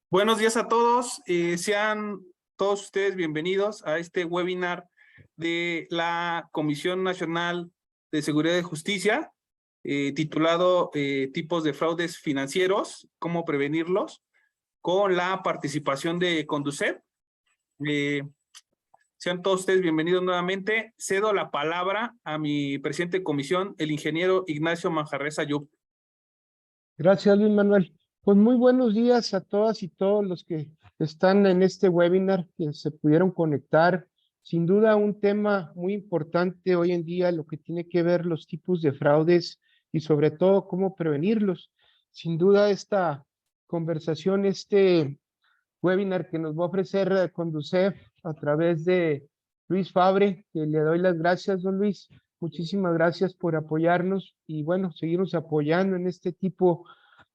Buenos días a todos. Sean todos ustedes bienvenidos a este webinar de la Comisión Nacional de Seguridad y Justicia, titulado Tipos de fraudes financieros, cómo prevenirlos, con la participación de Conducef. Sean todos ustedes bienvenidos nuevamente. Cedo la palabra a mi presidente de comisión, el ingeniero Ignacio Manjarres Ayub. Gracias, Luis Manuel. Pues muy buenos días a todas y todos los que están en este webinar, que se pudieron conectar. Sin duda, un tema muy importante hoy en día, lo que tiene que ver los tipos de fraudes y sobre todo cómo prevenirlos. Sin duda, esta conversación, este webinar que nos va a ofrecer Conducef a través de Luis Fabre, que le doy las gracias, don Luis. Muchísimas gracias por apoyarnos y bueno, seguirnos apoyando en este tipo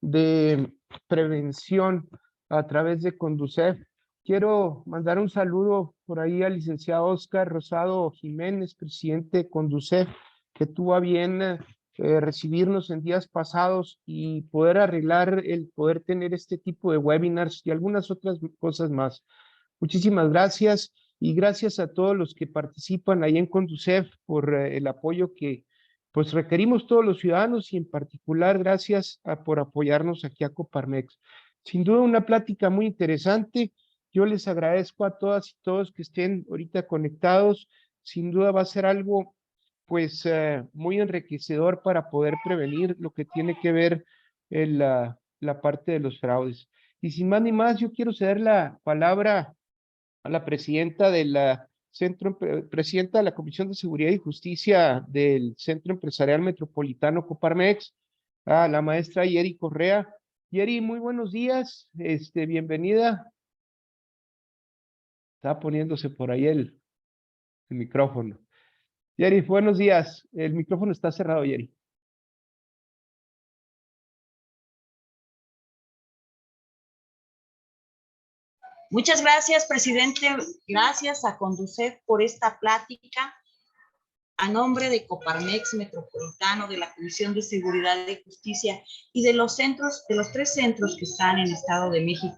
de prevención a través de Conducef. Quiero mandar un saludo por ahí al licenciado Oscar Rosado Jiménez, presidente de Conducef, que tuvo a bien recibirnos en días pasados y poder arreglar el poder tener este tipo de webinars y algunas otras cosas más. Muchísimas gracias y gracias a todos los que participan ahí en Conducef por el apoyo que pues requerimos todos los ciudadanos y en particular gracias por apoyarnos aquí a Coparmex. Sin duda una plática muy interesante. Yo les agradezco a todas y todos que estén ahorita conectados. Sin duda va a ser algo pues muy enriquecedor para poder prevenir lo que tiene que ver en la parte de los fraudes. Y sin más ni más, yo quiero ceder la palabra a la presidenta de la presidenta de la Comisión de Seguridad y Justicia del Centro Empresarial Metropolitano Coparmex, a la maestra Yeri Correa. Yeri, muy buenos días, bienvenida. Está poniéndose por ahí el micrófono. Yeri, buenos días. El micrófono está cerrado, Yeri. Muchas gracias, presidente. Gracias a Conducef por esta plática. A nombre de Coparmex Metropolitano, de la Comisión de Seguridad y Justicia y de los tres centros que están en Estado de México,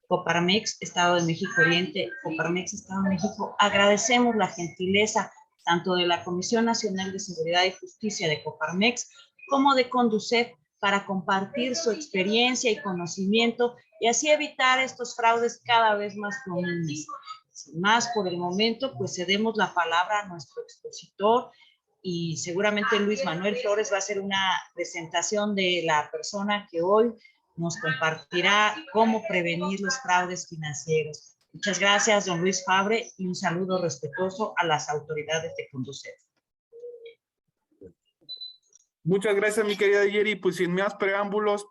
Coparmex, Estado de México Oriente, Coparmex, Estado de México, agradecemos la gentileza tanto de la Comisión Nacional de Seguridad y Justicia de Coparmex como de Conducef para compartir su experiencia y conocimiento y así evitar estos fraudes cada vez más comunes. Sin más por el momento, pues cedemos la palabra a nuestro expositor y seguramente Luis Manuel Flores va a hacer una presentación de la persona que hoy nos compartirá cómo prevenir los fraudes financieros. Muchas gracias, don Luis Fabre, y un saludo respetuoso a las autoridades de Conducef. Muchas gracias, mi querida Yeri. Pues sin más preámbulos,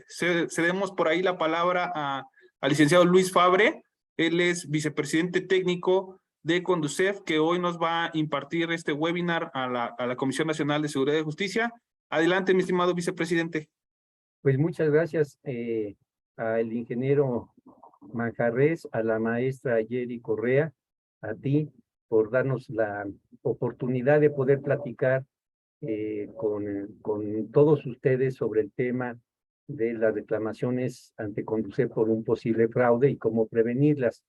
cedemos por ahí la palabra al licenciado Luis Fabre. Él es vicepresidente técnico de Conducef, que hoy nos va a impartir este webinar a la Comisión Nacional de Seguridad y Justicia. Adelante, mi estimado vicepresidente. Pues muchas gracias al ingeniero Manjarres, a la maestra Yeri Correa, a ti por darnos la oportunidad de poder platicar con todos ustedes sobre el tema de las reclamaciones ante Conducef por un posible fraude y cómo prevenirlas.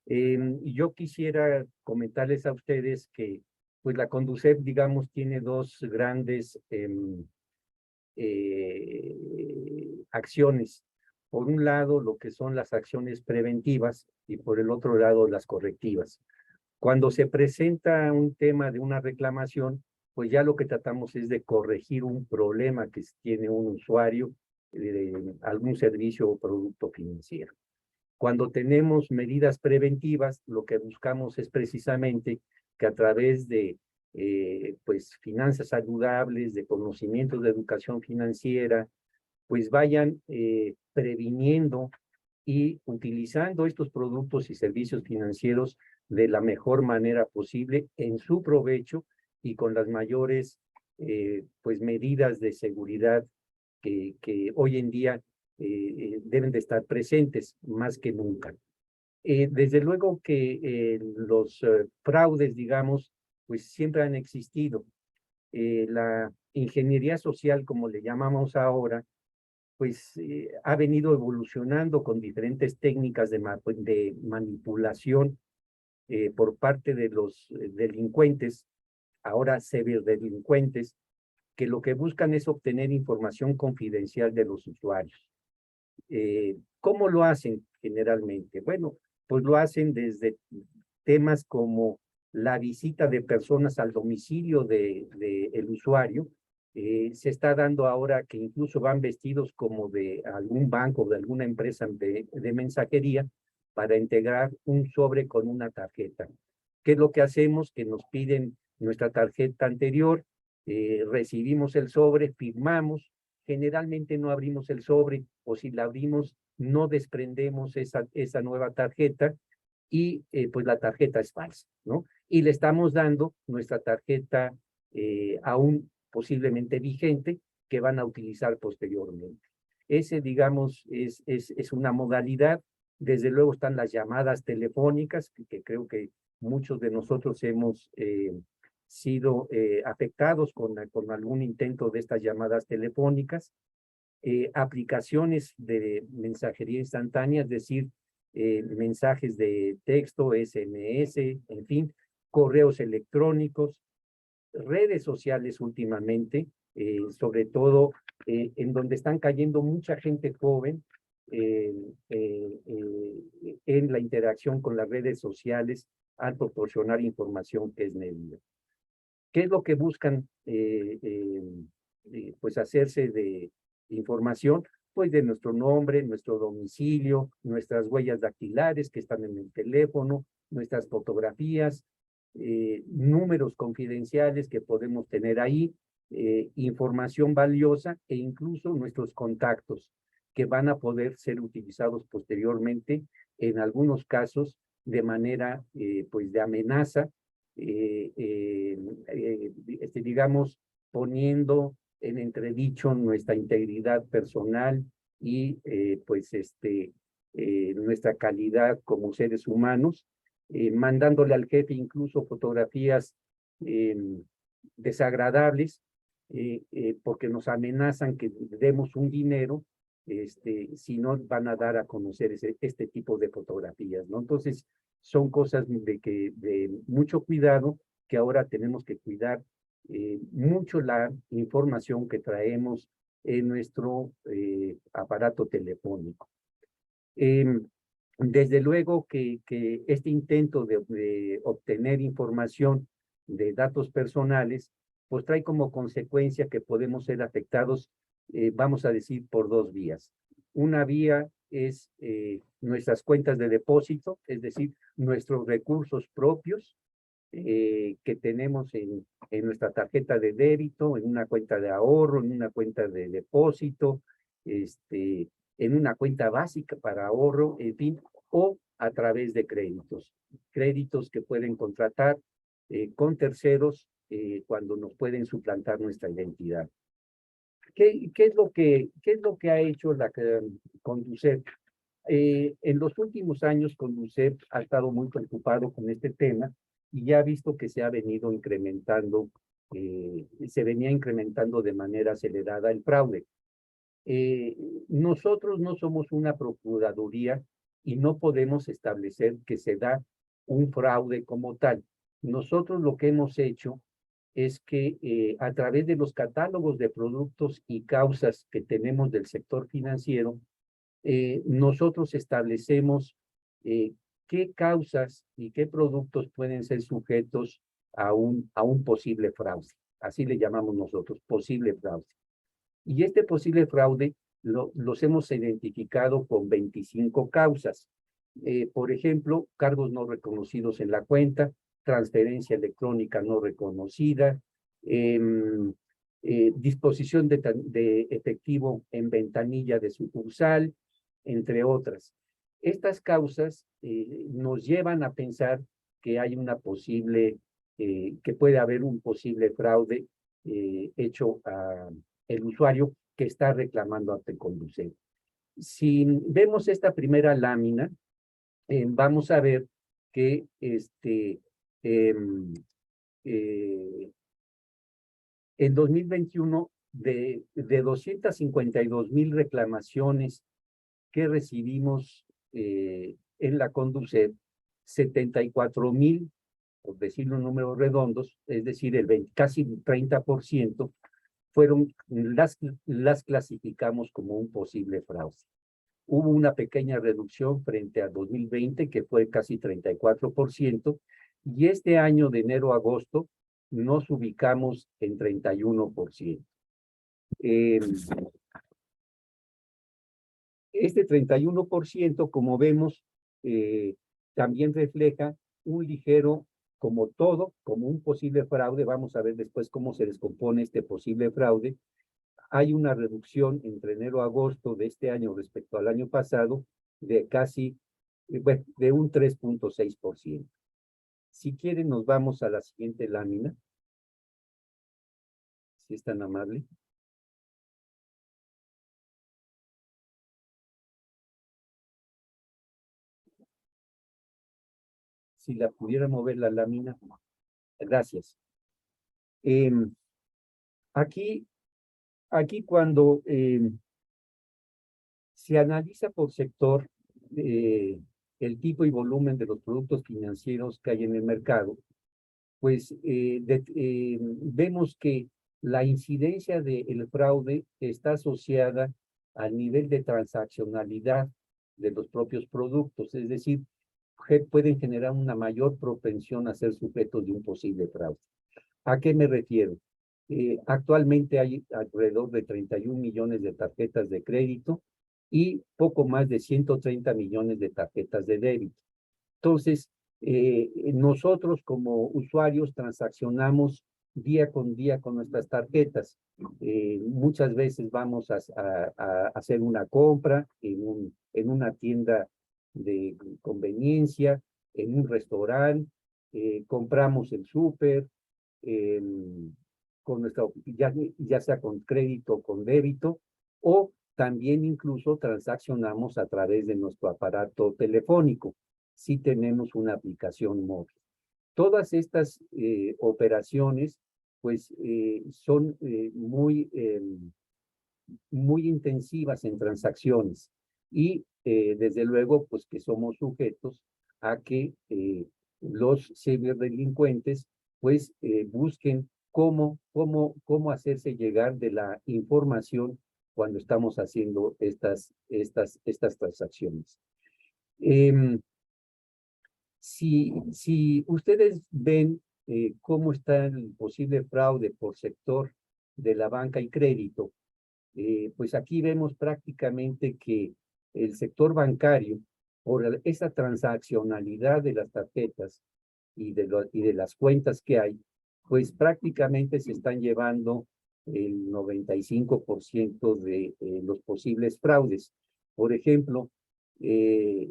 Yo quisiera comentarles a ustedes que pues la Conducef, digamos, tiene dos grandes acciones. Por un lado, lo que son las acciones preventivas y por el otro lado, las correctivas. Cuando se presenta un tema de una reclamación, pues ya lo que tratamos es de corregir un problema que tiene un usuario de algún servicio o producto financiero. Cuando tenemos medidas preventivas, lo que buscamos es precisamente que a través de pues finanzas saludables, de conocimientos de educación financiera, pues vayan previniendo y utilizando estos productos y servicios financieros de la mejor manera posible en su provecho y con las mayores pues medidas de seguridad que hoy en día deben de estar presentes más que nunca. Desde luego que los fraudes, digamos, pues siempre han existido. La ingeniería social, como le llamamos ahora, pues ha venido evolucionando con diferentes técnicas de manipulación por parte de los delincuentes, ahora ciberdelincuentes, que lo que buscan es obtener información confidencial de los usuarios. ¿Cómo lo hacen generalmente? Bueno, pues lo hacen desde temas como la visita de personas al domicilio del usuario. Se está dando ahora que incluso van vestidos como de algún banco o de alguna empresa de mensajería para integrar un sobre con una tarjeta. ¿Qué es lo que hacemos? Que nos piden nuestra tarjeta anterior, recibimos el sobre, firmamos, generalmente no abrimos el sobre, o si la abrimos no desprendemos esa nueva tarjeta y pues la tarjeta es falsa, ¿no? Y le estamos dando nuestra tarjeta aún posiblemente vigente que van a utilizar posteriormente. Ese, digamos, es una modalidad. Desde luego están las llamadas telefónicas, que creo que muchos de nosotros hemos sido afectados con algún intento de estas llamadas telefónicas. Aplicaciones de mensajería instantánea, es decir, mensajes de texto, SMS, en fin, correos electrónicos, redes sociales últimamente, sobre todo en donde están cayendo mucha gente joven en la interacción con las redes sociales al proporcionar información que es medida. ¿Qué es lo que buscan? Pues hacerse de información, pues de nuestro nombre, nuestro domicilio, nuestras huellas dactilares que están en el teléfono, nuestras fotografías, números confidenciales que podemos tener ahí, información valiosa e incluso nuestros contactos que van a poder ser utilizados posteriormente, en algunos casos de manera pues de amenaza, digamos, poniendo en entredicho nuestra integridad personal y pues nuestra calidad como seres humanos, mandándole al jefe incluso fotografías desagradables, porque nos amenazan que demos un dinero si no van a dar a conocer este tipo de fotografías, ¿no? Entonces, son cosas de mucho cuidado, que ahora tenemos que cuidar mucho la información que traemos en nuestro aparato telefónico. Desde luego que este intento de obtener información de datos personales, pues trae como consecuencia que podemos ser afectados, vamos a decir, por dos vías. Una vía es nuestras cuentas de depósito, es decir, nuestros recursos propios que tenemos en nuestra tarjeta de débito, en una cuenta de ahorro, en una cuenta de depósito, en una cuenta básica para ahorro, en fin, o a través de créditos. Créditos que pueden contratar con terceros cuando nos pueden suplantar nuestra identidad. ¿Qué es lo que ha hecho la Conducef? En los últimos años, Conducef ha estado muy preocupado con este tema y ya ha visto que se ha venido incrementando, se venía incrementando de manera acelerada el fraude. Nosotros no somos una procuraduría y no podemos establecer que se da un fraude como tal. Nosotros lo que hemos hecho es que a través de los catálogos de productos y causas que tenemos del sector financiero, nosotros establecemos qué causas y qué productos pueden ser sujetos a un posible fraude. Así le llamamos nosotros, posible fraude. Y este posible fraude los hemos identificado con 25 causas. Por ejemplo, cargos no reconocidos en la cuenta, transferencia electrónica no reconocida, disposición de efectivo en ventanilla de sucursal, entre otras. Estas causas nos llevan a pensar que hay una posible, que puede haber un posible fraude hecho a el usuario que está reclamando ante Conducef. Si vemos esta primera lámina, vamos a ver que en 2021 de 252,000 reclamaciones que recibimos en la Conducef, 74,000, por decirlo en números redondos, es decir, casi el 30%, las clasificamos como un posible fraude. Hubo una pequeña reducción frente a 2020, que fue casi 34%, y este año de enero a agosto nos ubicamos en 31%. Este 31%, como vemos, también refleja un ligero, como todo, como un posible fraude. Vamos a ver después cómo se descompone este posible fraude. Hay una reducción entre enero a agosto de este año respecto al año pasado de casi, bueno, de un 3.6%. Si quieren, nos vamos a la siguiente lámina. Si es tan amable. Si la pudiera mover la lámina. Gracias. Aquí cuando se analiza por sector el tipo y volumen de los productos financieros que hay en el mercado, pues vemos que la incidencia del fraude está asociada al nivel de transaccionalidad de los propios productos, es decir, pueden generar una mayor propensión a ser sujetos de un posible fraude. ¿A qué me refiero? Actualmente hay alrededor de 31 millones de tarjetas de crédito y poco más de 130 millones de tarjetas de débito. Entonces, nosotros como usuarios transaccionamos día con nuestras tarjetas. Muchas veces vamos a hacer una compra en una tienda de conveniencia, en un restaurante, compramos el súper, con ya sea con crédito o con débito, o también incluso transaccionamos a través de nuestro aparato telefónico, si tenemos una aplicación móvil. Todas estas operaciones pues son muy intensivas en transacciones y desde luego pues que somos sujetos a que los ciberdelincuentes pues busquen cómo hacerse llegar de la información cuando estamos haciendo estas transacciones. Si ustedes ven cómo está el posible fraude por sector de la banca y crédito, pues aquí vemos prácticamente que el sector bancario, por esa transaccionalidad de las tarjetas y de las cuentas que hay, pues prácticamente se están llevando el 95% de los posibles fraudes. Por ejemplo, de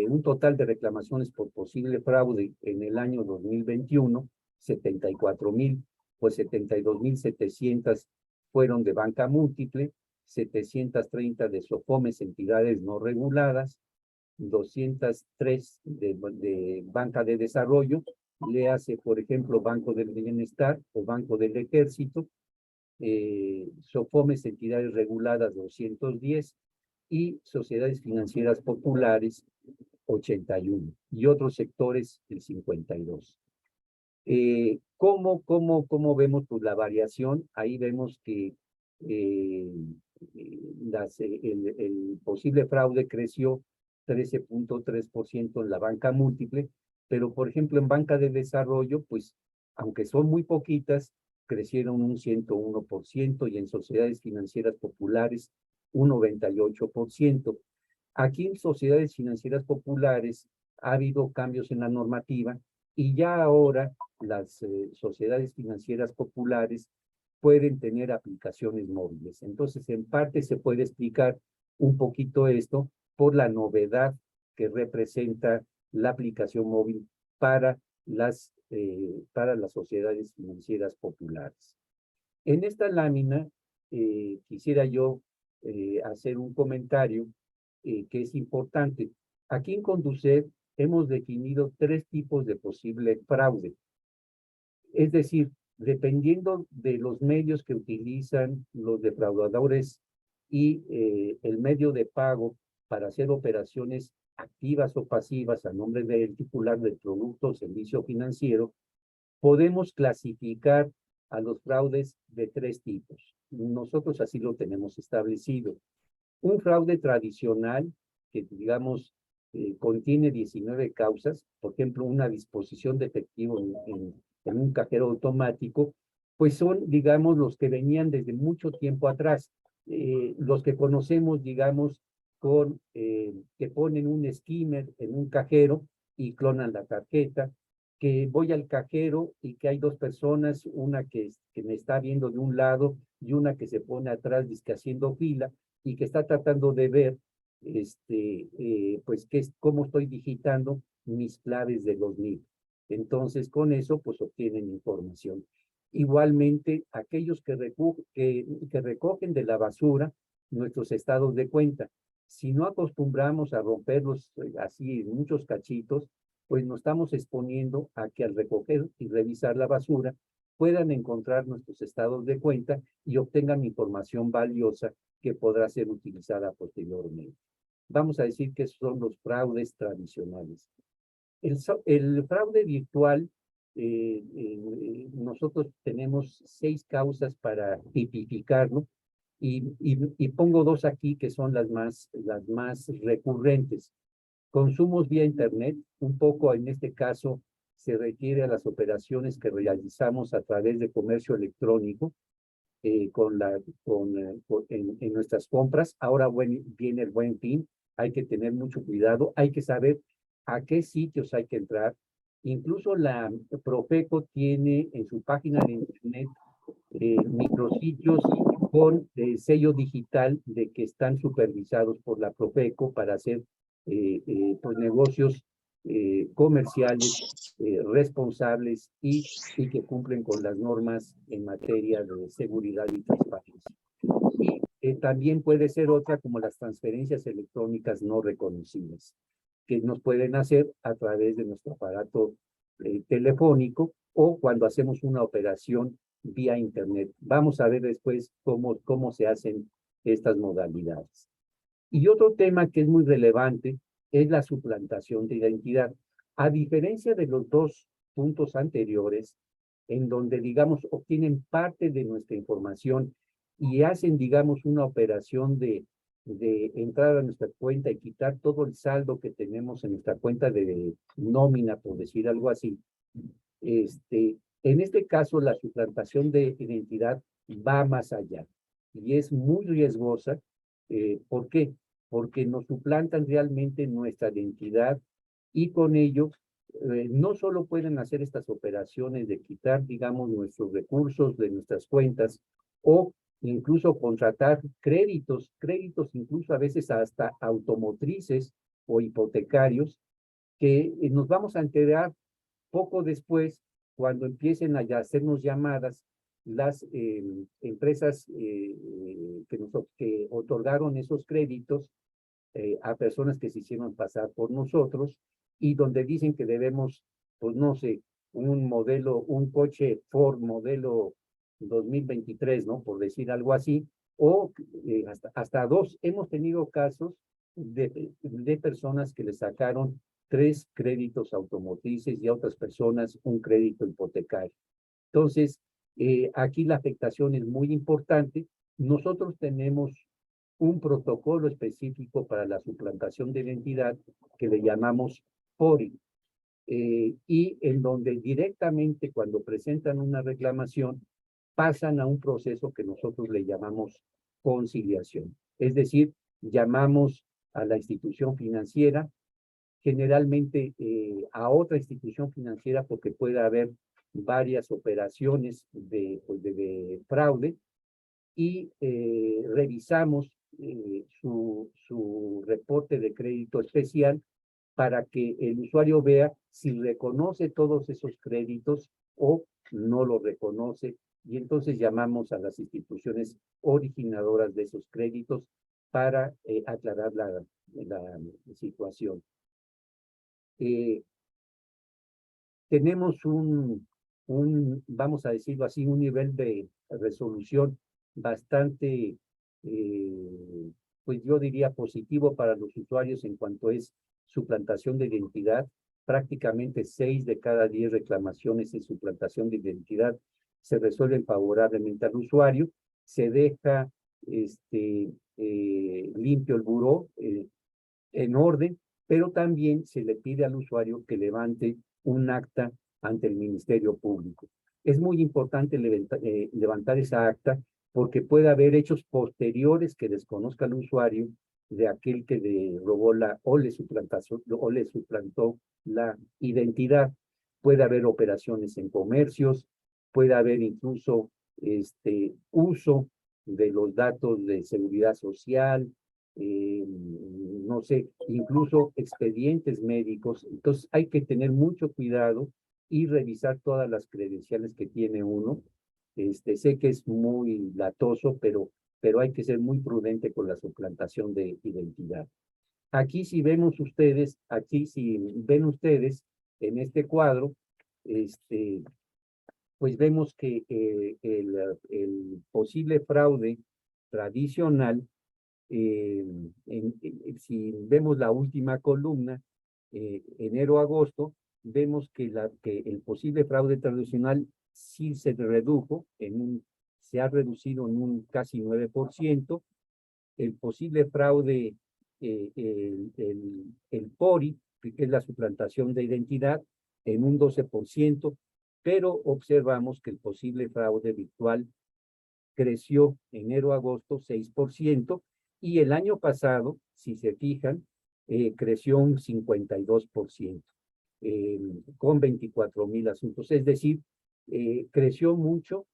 un total de reclamaciones por posible fraude en el año 2021, 74,000, pues 72,700 fueron de banca múltiple, 730 de SOFOMES, entidades no reguladas, 203 de banca de desarrollo, le hace, por ejemplo, Banco del Bienestar o Banco del Ejército, SOFOMES, entidades reguladas, 210, y sociedades financieras populares, 81, y otros sectores, el 52. ¿Cómo vemos pues, la variación? Ahí vemos que el posible fraude creció 13.3% en la banca múltiple, pero por ejemplo en banca de desarrollo, pues aunque son muy poquitas, crecieron un 101% y en sociedades financieras populares un 98%. Aquí en sociedades financieras populares ha habido cambios en la normativa y ya ahora las sociedades financieras populares pueden tener aplicaciones móviles. Entonces, en parte se puede explicar un poquito esto por la novedad que representa la aplicación móvil para las sociedades financieras populares. En esta lámina quisiera yo hacer un comentario que es importante. Aquí en Conducef hemos definido 3 tipos de posible fraude. Es decir, Dependiendo de los medios que utilizan los defraudadores y el medio de pago para hacer operaciones activas o pasivas a nombre del titular del producto o servicio financiero, podemos clasificar a los fraudes de 3 tipos. Nosotros así lo tenemos establecido. Un fraude tradicional, que digamos contiene 19 causas, por ejemplo, una disposición de efectivo en un cajero automático, pues son, digamos, los que venían desde mucho tiempo atrás. Los que conocemos, digamos, que ponen un skimmer en un cajero y clonan la tarjeta, que voy al cajero y que hay 2 personas, una que me está viendo de un lado y una que se pone atrás, dizque haciendo fila, y que está tratando de ver, pues, cómo estoy digitando mis claves de los NIF. Entonces, con eso, pues, obtienen información. Igualmente, aquellos que recogen de la basura nuestros estados de cuenta. Si no acostumbramos a romperlos así en muchos cachitos, pues nos estamos exponiendo a que al recoger y revisar la basura puedan encontrar nuestros estados de cuenta y obtengan información valiosa que podrá ser utilizada posteriormente. Vamos a decir que esos son los fraudes tradicionales. El fraude virtual, nosotros tenemos 6 causas para tipificarlo y pongo 2 aquí que son las más recurrentes. Consumos vía Internet, un poco en este caso se refiere a las operaciones que realizamos a través de comercio electrónico en nuestras compras. Ahora viene el Buen Fin, hay que tener mucho cuidado, hay que saber a qué sitios hay que entrar. Incluso la Profeco tiene en su página de Internet micrositios con sello digital de que están supervisados por la Profeco para hacer pues, negocios comerciales responsables y que cumplen con las normas en materia de seguridad y transparencia. Y también puede ser otra como las transferencias electrónicas no reconocidas, que nos pueden hacer a través de nuestro aparato telefónico o cuando hacemos una operación vía Internet. Vamos a ver después cómo se hacen estas modalidades. Y otro tema que es muy relevante es la suplantación de identidad. A diferencia de los 2 puntos anteriores, en donde, digamos, obtienen parte de nuestra información y hacen, digamos, una operación de entrar a nuestra cuenta y quitar todo el saldo que tenemos en nuestra cuenta de nómina, por decir algo así. En este caso, la suplantación de identidad va más allá y es muy riesgosa. ¿Por qué? Porque nos suplantan realmente nuestra identidad y con ello no solo pueden hacer estas operaciones de quitar, digamos, nuestros recursos de nuestras cuentas o incluso contratar créditos incluso a veces hasta automotrices o hipotecarios, que nos vamos a enterar poco después cuando empiecen a hacernos llamadas las empresas que otorgaron esos créditos a personas que se hicieron pasar por nosotros y donde dicen que debemos, pues no sé, un coche Ford modelo 2023, ¿no? Por decir algo así, o hasta 2. Hemos tenido casos de personas que le sacaron 3 créditos automotrices y a otras personas un crédito hipotecario. Entonces, aquí la afectación es muy importante. Nosotros tenemos un protocolo específico para la suplantación de identidad que le llamamos PORI, y en donde directamente cuando presentan una reclamación pasan a un proceso que nosotros le llamamos conciliación. Es decir, llamamos a la institución financiera, generalmente a otra institución financiera porque puede haber varias operaciones de fraude y revisamos su reporte de crédito especial para que el usuario vea si reconoce todos esos créditos o no lo reconoce y entonces llamamos a las instituciones originadoras de esos créditos para aclarar la situación. Tenemos un vamos a decirlo así, un nivel de resolución bastante, pues yo diría positivo para los usuarios en cuanto es suplantación de identidad. Prácticamente 6 de cada 10 reclamaciones en suplantación de identidad se resuelven favorablemente al usuario. Se deja limpio el buró, en orden, pero también se le pide al usuario que levante un acta ante el Ministerio Público. Es muy importante levantar esa acta porque puede haber hechos posteriores que desconozca el usuario de aquel que le robó o le suplantó la identidad. Puede haber operaciones en comercios, puede haber incluso uso de los datos de seguridad social, no sé, incluso expedientes médicos. Entonces hay que tener mucho cuidado y revisar todas las credenciales que tiene uno. Sé que es muy latoso, pero hay que ser muy prudente con la suplantación de identidad. Aquí si vemos ustedes, aquí si ven ustedes en este cuadro, pues vemos que el posible fraude tradicional, si vemos la última columna, enero-agosto, vemos que el posible fraude tradicional sí se redujo, se ha reducido en un casi 9%. El posible fraude, el PORI, que es la suplantación de identidad, en un 12%, pero observamos que el posible fraude virtual creció enero-agosto 6%, y el año pasado, si se fijan, creció un 52%, con 24,000 asuntos. Es decir, creció mucho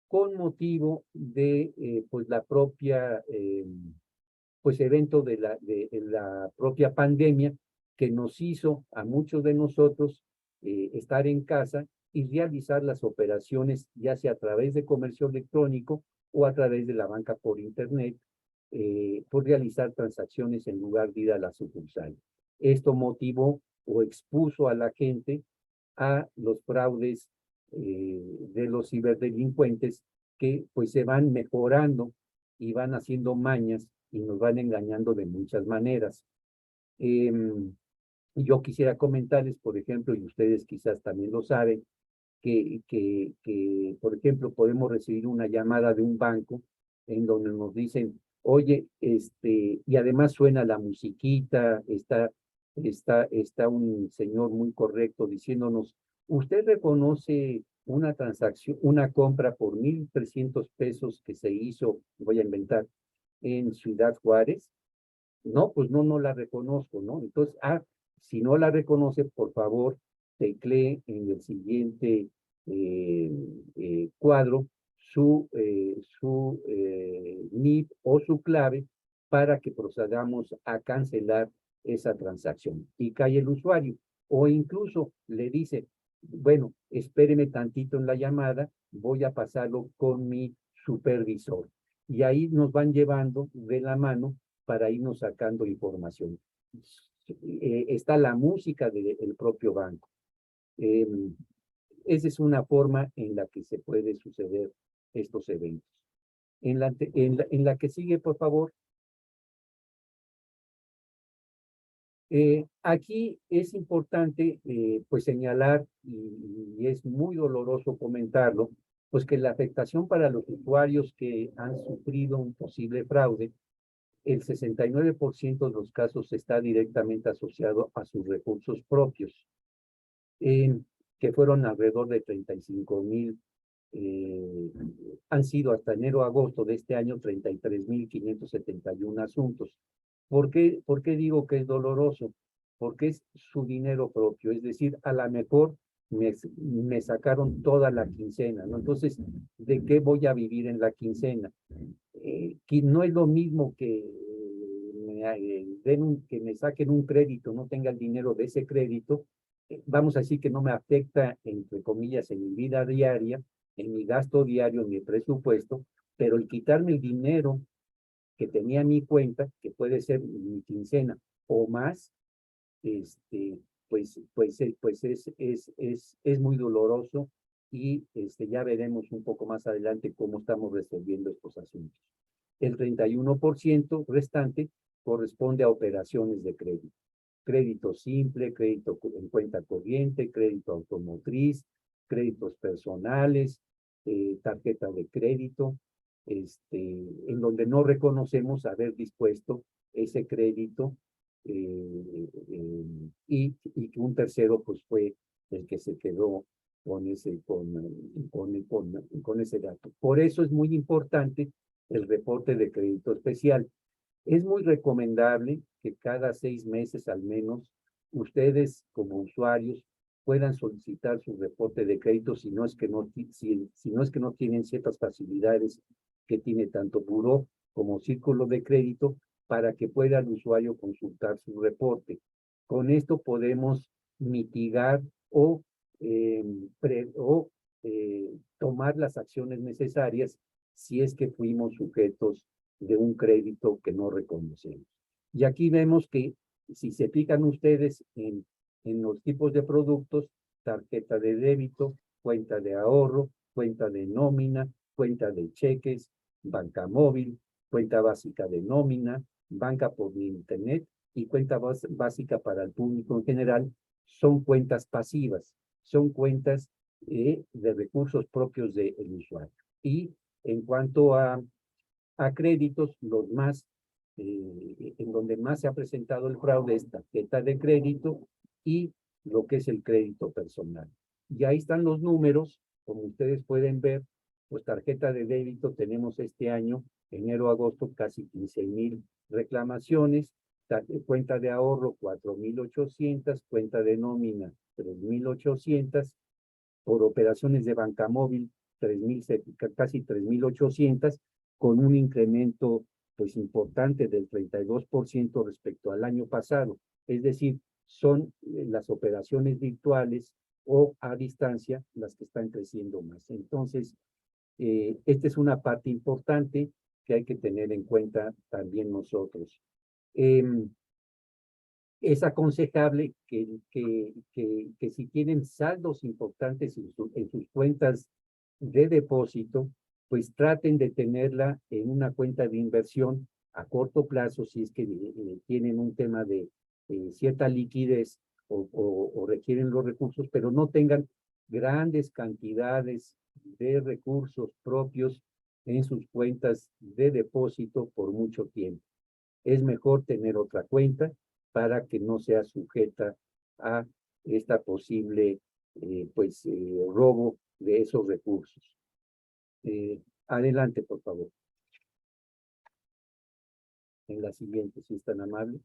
con motivo de pues la propia pues evento de la propia pandemia, que nos hizo a muchos de nosotros estar en casa y realizar las operaciones, ya sea a través de comercio electrónico o a través de la banca por internet, por realizar transacciones en lugar de ir a la sucursal. Esto motivó o expuso a la gente a los fraudes de los ciberdelincuentes, que pues se van mejorando y van haciendo mañas y nos van engañando de muchas maneras. Yo quisiera comentarles, por ejemplo, y ustedes quizás también lo saben, que por ejemplo, podemos recibir una llamada de un banco en donde nos dicen, oye, y además suena la musiquita, está un señor muy correcto diciéndonos, ¿usted reconoce una transacción, una compra por 1,300 pesos que se hizo, voy a inventar, en Ciudad Juárez? No, pues no la reconozco, ¿no? Entonces, si no la reconoce, por favor, teclee en el siguiente cuadro su NIP o su clave para que procedamos a cancelar esa transacción. Y cae el usuario. O incluso le dice, bueno, espéreme tantito en la llamada, voy a pasarlo con mi supervisor. Y ahí nos van llevando de la mano para irnos sacando información. Está la música del propio banco. Esa es una forma en la que se puede suceder estos eventos. En la que sigue, por favor. Aquí es importante pues señalar, y es muy doloroso comentarlo, pues que la afectación para los usuarios que han sufrido un posible fraude, el 69% de los casos está directamente asociado a sus recursos propios, que fueron alrededor de 35,000, han sido hasta enero-agosto de este año 33,571 asuntos. ¿Por qué digo que es doloroso? Porque es su dinero propio, es decir, a lo mejor me sacaron toda la quincena, ¿no? Entonces, ¿de qué voy a vivir en la quincena? Que no es lo mismo que que me saquen un crédito, no tenga el dinero de ese crédito, vamos a decir que no me afecta, entre comillas, en mi vida diaria, en mi gasto diario, en mi presupuesto, pero el quitarme el dinero que tenía en mi cuenta, que puede ser mi quincena o más, pues es muy doloroso y ya veremos un poco más adelante cómo estamos resolviendo estos asuntos. El 31% restante corresponde a operaciones de crédito. Crédito simple, crédito en cuenta corriente, crédito automotriz, créditos personales, tarjeta de crédito, en donde no reconocemos haber dispuesto ese crédito y que un tercero pues fue el que se quedó con ese dato. Por eso es muy importante el reporte de crédito especial. Es muy recomendable que cada 6 meses al menos ustedes como usuarios puedan solicitar su reporte de crédito si no es que no tienen ciertas facilidades que tiene tanto buró como círculo de crédito para que pueda el usuario consultar su reporte. Con esto podemos mitigar o tomar las acciones necesarias si es que fuimos sujetos de un crédito que no reconocemos. Y aquí vemos que si se fijan ustedes en los tipos de productos, tarjeta de débito, cuenta de ahorro, cuenta de nómina, cuenta de cheques, banca móvil, cuenta básica de nómina, banca por internet y cuenta básica para el público en general, son cuentas pasivas, son cuentas de recursos propios del usuario. Y en cuanto a créditos, los más, en donde más se ha presentado el fraude es tarjeta de crédito y lo que es el crédito personal. Y ahí están los números, como ustedes pueden ver, pues tarjeta de débito tenemos este año, enero a agosto, casi 15,000 reclamaciones, cuenta de ahorro 4,800, cuenta de nómina 3,800, por operaciones de banca móvil casi 3,800, con un incremento pues importante del 32% respecto al año pasado. Es decir, son las operaciones virtuales o a distancia las que están creciendo más. Entonces, esta es una parte importante que hay que tener en cuenta también nosotros. Es aconsejable que si tienen saldos importantes en sus cuentas de depósito, pues traten de tenerla en una cuenta de inversión a corto plazo si es que tienen un tema de cierta liquidez o requieren los recursos, pero no tengan grandes cantidades de recursos propios en sus cuentas de depósito por mucho tiempo. Es mejor tener otra cuenta para que no sea sujeta a esta posible robo de esos recursos. Adelante, por favor. En la siguiente, si es tan amable.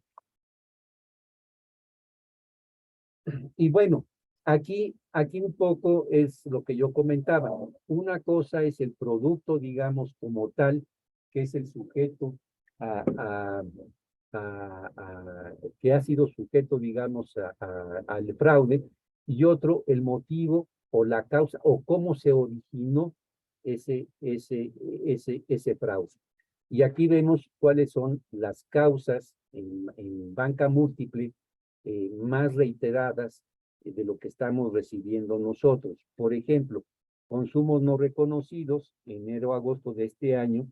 Y bueno, aquí un poco es lo que yo comentaba. Una cosa es el producto, digamos, como tal, que es el sujeto que ha sido sujeto, digamos, al fraude, y otro, el motivo o la causa, o cómo se originó ese fraude. Y aquí vemos cuáles son las causas en banca múltiple más reiteradas de lo que estamos recibiendo nosotros. Por ejemplo, consumos no reconocidos, enero a agosto de este año,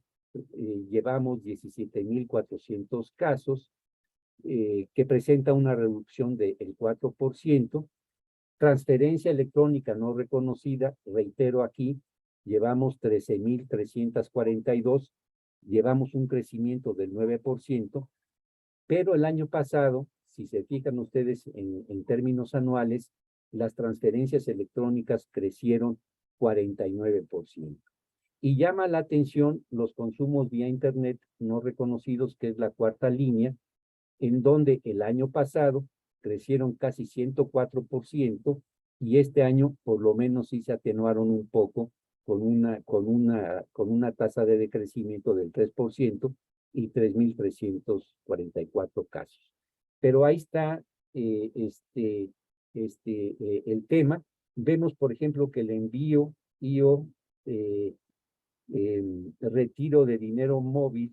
llevamos 17,400 casos, que presenta una reducción del 4%. Transferencia electrónica no reconocida, reitero aquí, llevamos 13,342, llevamos un crecimiento del 9%, pero el año pasado, si se fijan ustedes en términos anuales, las transferencias electrónicas crecieron 49%. Y llama la atención los consumos vía Internet no reconocidos, que es la cuarta línea, en donde el año pasado crecieron casi 104% y este año por lo menos sí se atenuaron un poco con una tasa de decrecimiento del 3% y 3,344 casos. Pero ahí está el tema. Vemos, por ejemplo, que el envío retiro de dinero móvil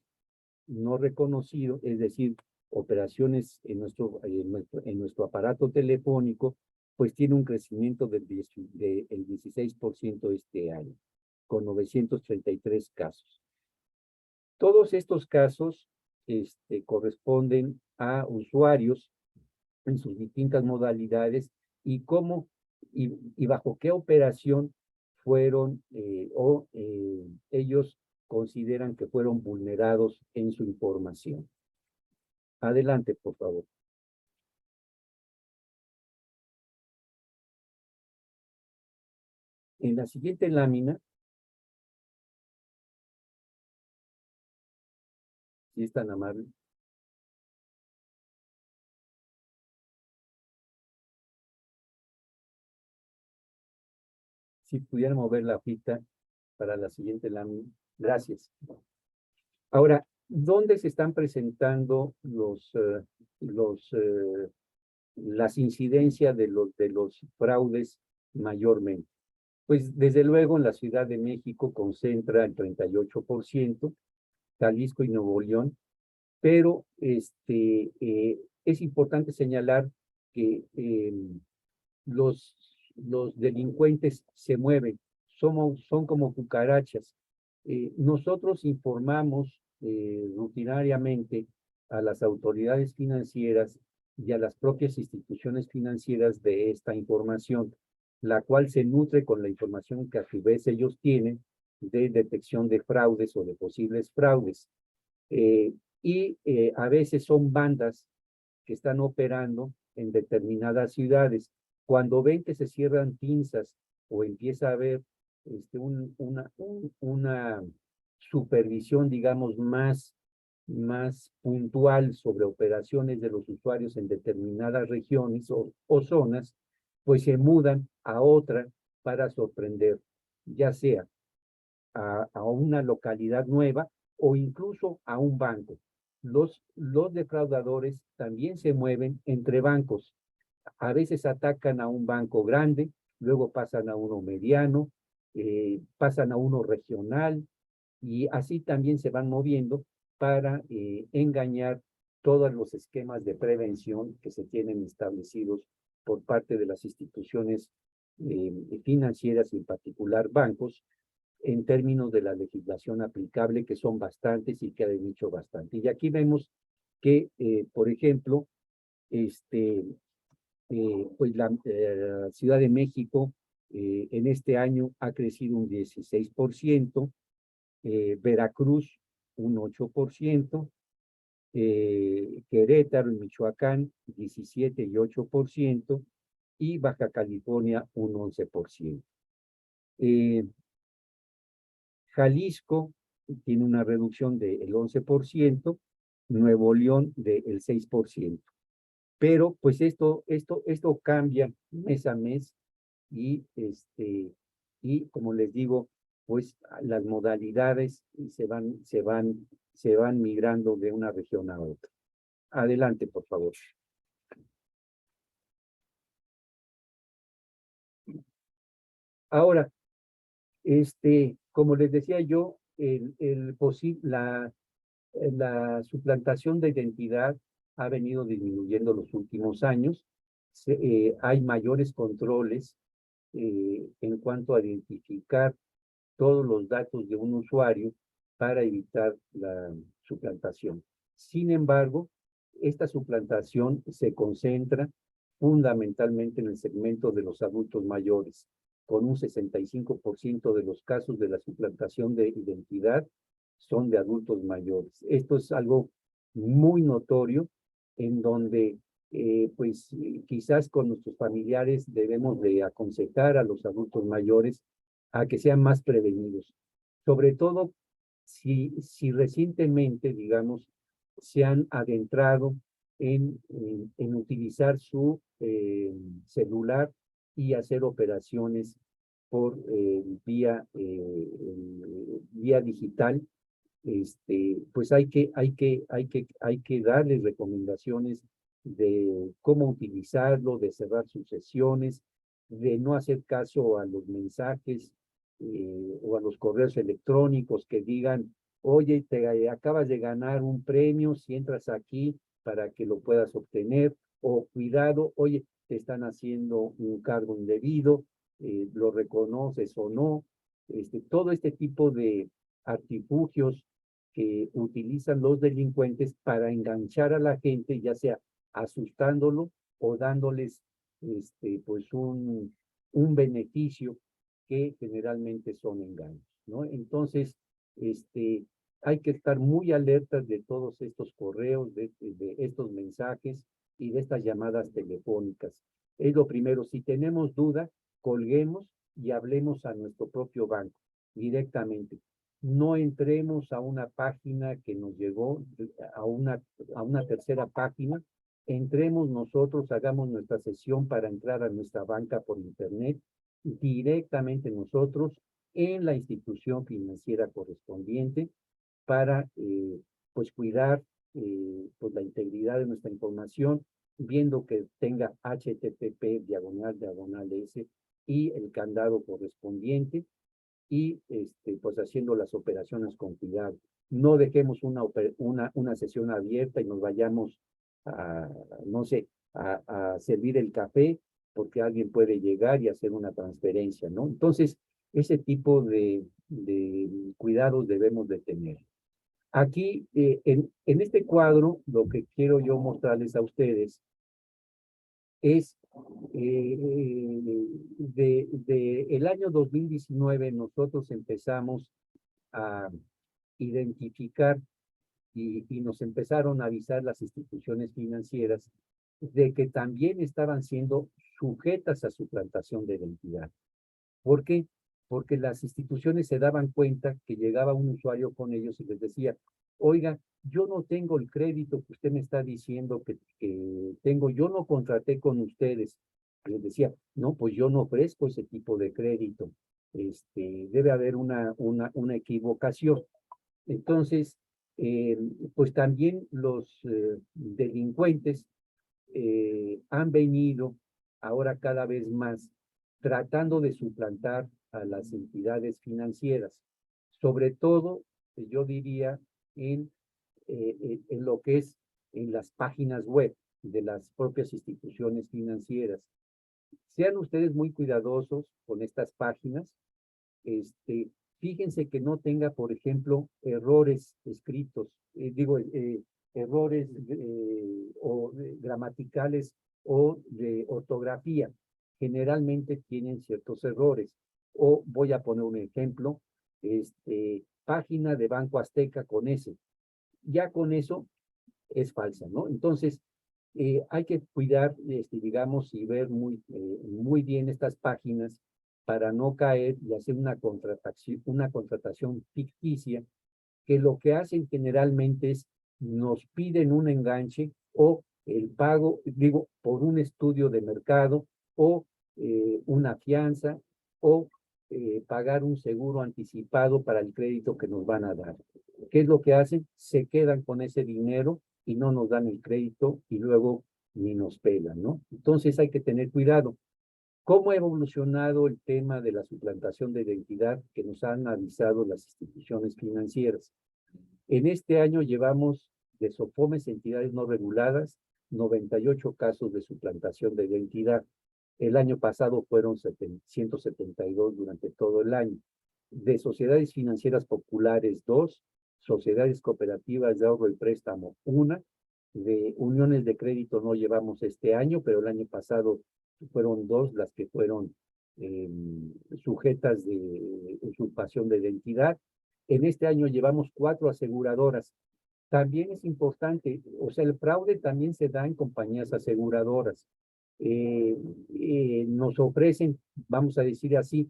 no reconocido, es decir, operaciones en nuestro aparato telefónico pues tiene un crecimiento del 16% este año, con 933 casos. Todos estos casos corresponden a usuarios en sus distintas modalidades y cómo y bajo qué operación fueron ellos consideran que fueron vulnerados en su información. Adelante, por favor. En la siguiente lámina, si es tan amable. Si pudiera mover la hojita para la siguiente lámina. Gracias. Ahora, ¿dónde se están presentando las incidencias de los fraudes mayormente? Pues desde luego en la Ciudad de México concentra el 38%, Jalisco y Nuevo León, pero es importante señalar que los delincuentes se mueven, son como cucarachas. Nosotros informamos rutinariamente a las autoridades financieras y a las propias instituciones financieras de esta información, la cual se nutre con la información que a su vez ellos tienen de detección de fraudes o de posibles fraudes. A veces son bandas que están operando en determinadas ciudades. Cuando ven que se cierran pinzas o empieza a haber una supervisión, digamos, más puntual sobre operaciones de los usuarios en determinadas regiones o zonas, pues se mudan a otra para sorprender, ya sea a una localidad nueva o incluso a un banco. Los defraudadores también se mueven entre bancos. A veces atacan a un banco grande, luego pasan a uno mediano, pasan a uno regional, y así también se van moviendo para engañar todos los esquemas de prevención que se tienen establecidos por parte de las instituciones financieras y en particular bancos, en términos de la legislación aplicable, que son bastantes y que han dicho bastante. Y aquí vemos que, por ejemplo, pues la Ciudad de México en este año ha crecido un 16%, Veracruz un 8%, Querétaro y Michoacán 17 y 8%, y Baja California un 11%. Jalisco tiene una reducción del 11%, Nuevo León del 6%. Pero pues esto cambia mes a mes y como les digo, pues las modalidades se van migrando de una región a otra. Adelante, por favor. Ahora, como les decía yo, la suplantación de identidad ha venido disminuyendo los últimos años. Hay mayores controles en cuanto a identificar todos los datos de un usuario para evitar la suplantación. Sin embargo, esta suplantación se concentra fundamentalmente en el segmento de los adultos mayores, con un 65% de los casos de la suplantación de identidad son de adultos mayores. Esto es algo muy notorio, en donde pues quizás con nuestros familiares debemos de aconsejar a los adultos mayores a que sean más prevenidos, sobre todo si recientemente, digamos, se han adentrado en utilizar su celular y hacer operaciones por vía digital. Pues hay que darles recomendaciones de cómo utilizarlo, de cerrar sus sesiones, de no hacer caso a los mensajes o a los correos electrónicos que digan, oye, te acabas de ganar un premio, si entras aquí para que lo puedas obtener, o cuidado, oye, te están haciendo un cargo indebido, lo reconoces o no, todo este tipo de artilugios que utilizan los delincuentes para enganchar a la gente, ya sea asustándolo o dándoles pues un beneficio que generalmente son engaños, ¿no? Entonces, hay que estar muy alertas de todos estos correos, de estos mensajes y de estas llamadas telefónicas. Es lo primero, si tenemos duda, colguemos y hablemos a nuestro propio banco directamente. No entremos a una página que nos llegó, a una tercera página. Entremos nosotros, hagamos nuestra sesión para entrar a nuestra banca por internet, directamente nosotros en la institución financiera correspondiente para pues cuidar pues la integridad de nuestra información, viendo que tenga HTTP //S y el candado correspondiente y pues haciendo las operaciones con cuidado. No dejemos una sesión abierta y nos vayamos a, no sé, a servir el café porque alguien puede llegar y hacer una transferencia, ¿no? Entonces, ese tipo de cuidados debemos de tener. Aquí, en este cuadro, lo que quiero yo mostrarles a ustedes es el año 2019 nosotros empezamos a identificar y nos empezaron a avisar las instituciones financieras de que también estaban siendo sujetas a suplantación de identidad. ¿Por qué? Porque las instituciones se daban cuenta que llegaba un usuario con ellos y les decía, oiga, yo no tengo el crédito que usted me está diciendo que tengo, yo no contraté con ustedes. Les decía, no, pues yo no ofrezco ese tipo de crédito. Debe haber una equivocación. Entonces, pues también los delincuentes han venido ahora cada vez más tratando de suplantar a las entidades financieras, sobre todo, yo diría, en lo que es en las páginas web de las propias instituciones financieras. Sean ustedes muy cuidadosos con estas páginas. Fíjense que no tenga, por ejemplo, errores escritos, errores gramaticales o de ortografía. Generalmente tienen ciertos errores. O voy a poner un ejemplo, página de Banco Azteca con S. Ya con eso es falsa, ¿no? Entonces, hay que cuidar, digamos, y ver muy bien estas páginas para no caer y hacer una contratación ficticia, que lo que hacen generalmente es nos piden un enganche o el pago, digo, por un estudio de mercado o una fianza o pagar un seguro anticipado para el crédito que nos van a dar. ¿Qué es lo que hacen? Se quedan con ese dinero y no nos dan el crédito y luego ni nos pelan, ¿no? Entonces hay que tener cuidado. ¿Cómo ha evolucionado el tema de la suplantación de identidad que nos han avisado las instituciones financieras? En este año llevamos de SOFOMES, entidades no reguladas, 98 casos de suplantación de identidad. El año pasado fueron 172 durante todo el año. De sociedades financieras populares, 2, sociedades cooperativas de ahorro y préstamo, 1, de uniones de crédito no llevamos este año, pero el año pasado fueron 2 las que fueron sujetas de usurpación de identidad. En este año llevamos 4 aseguradoras. También es importante, o sea, el fraude también se da en compañías aseguradoras. Nos ofrecen, vamos a decir así,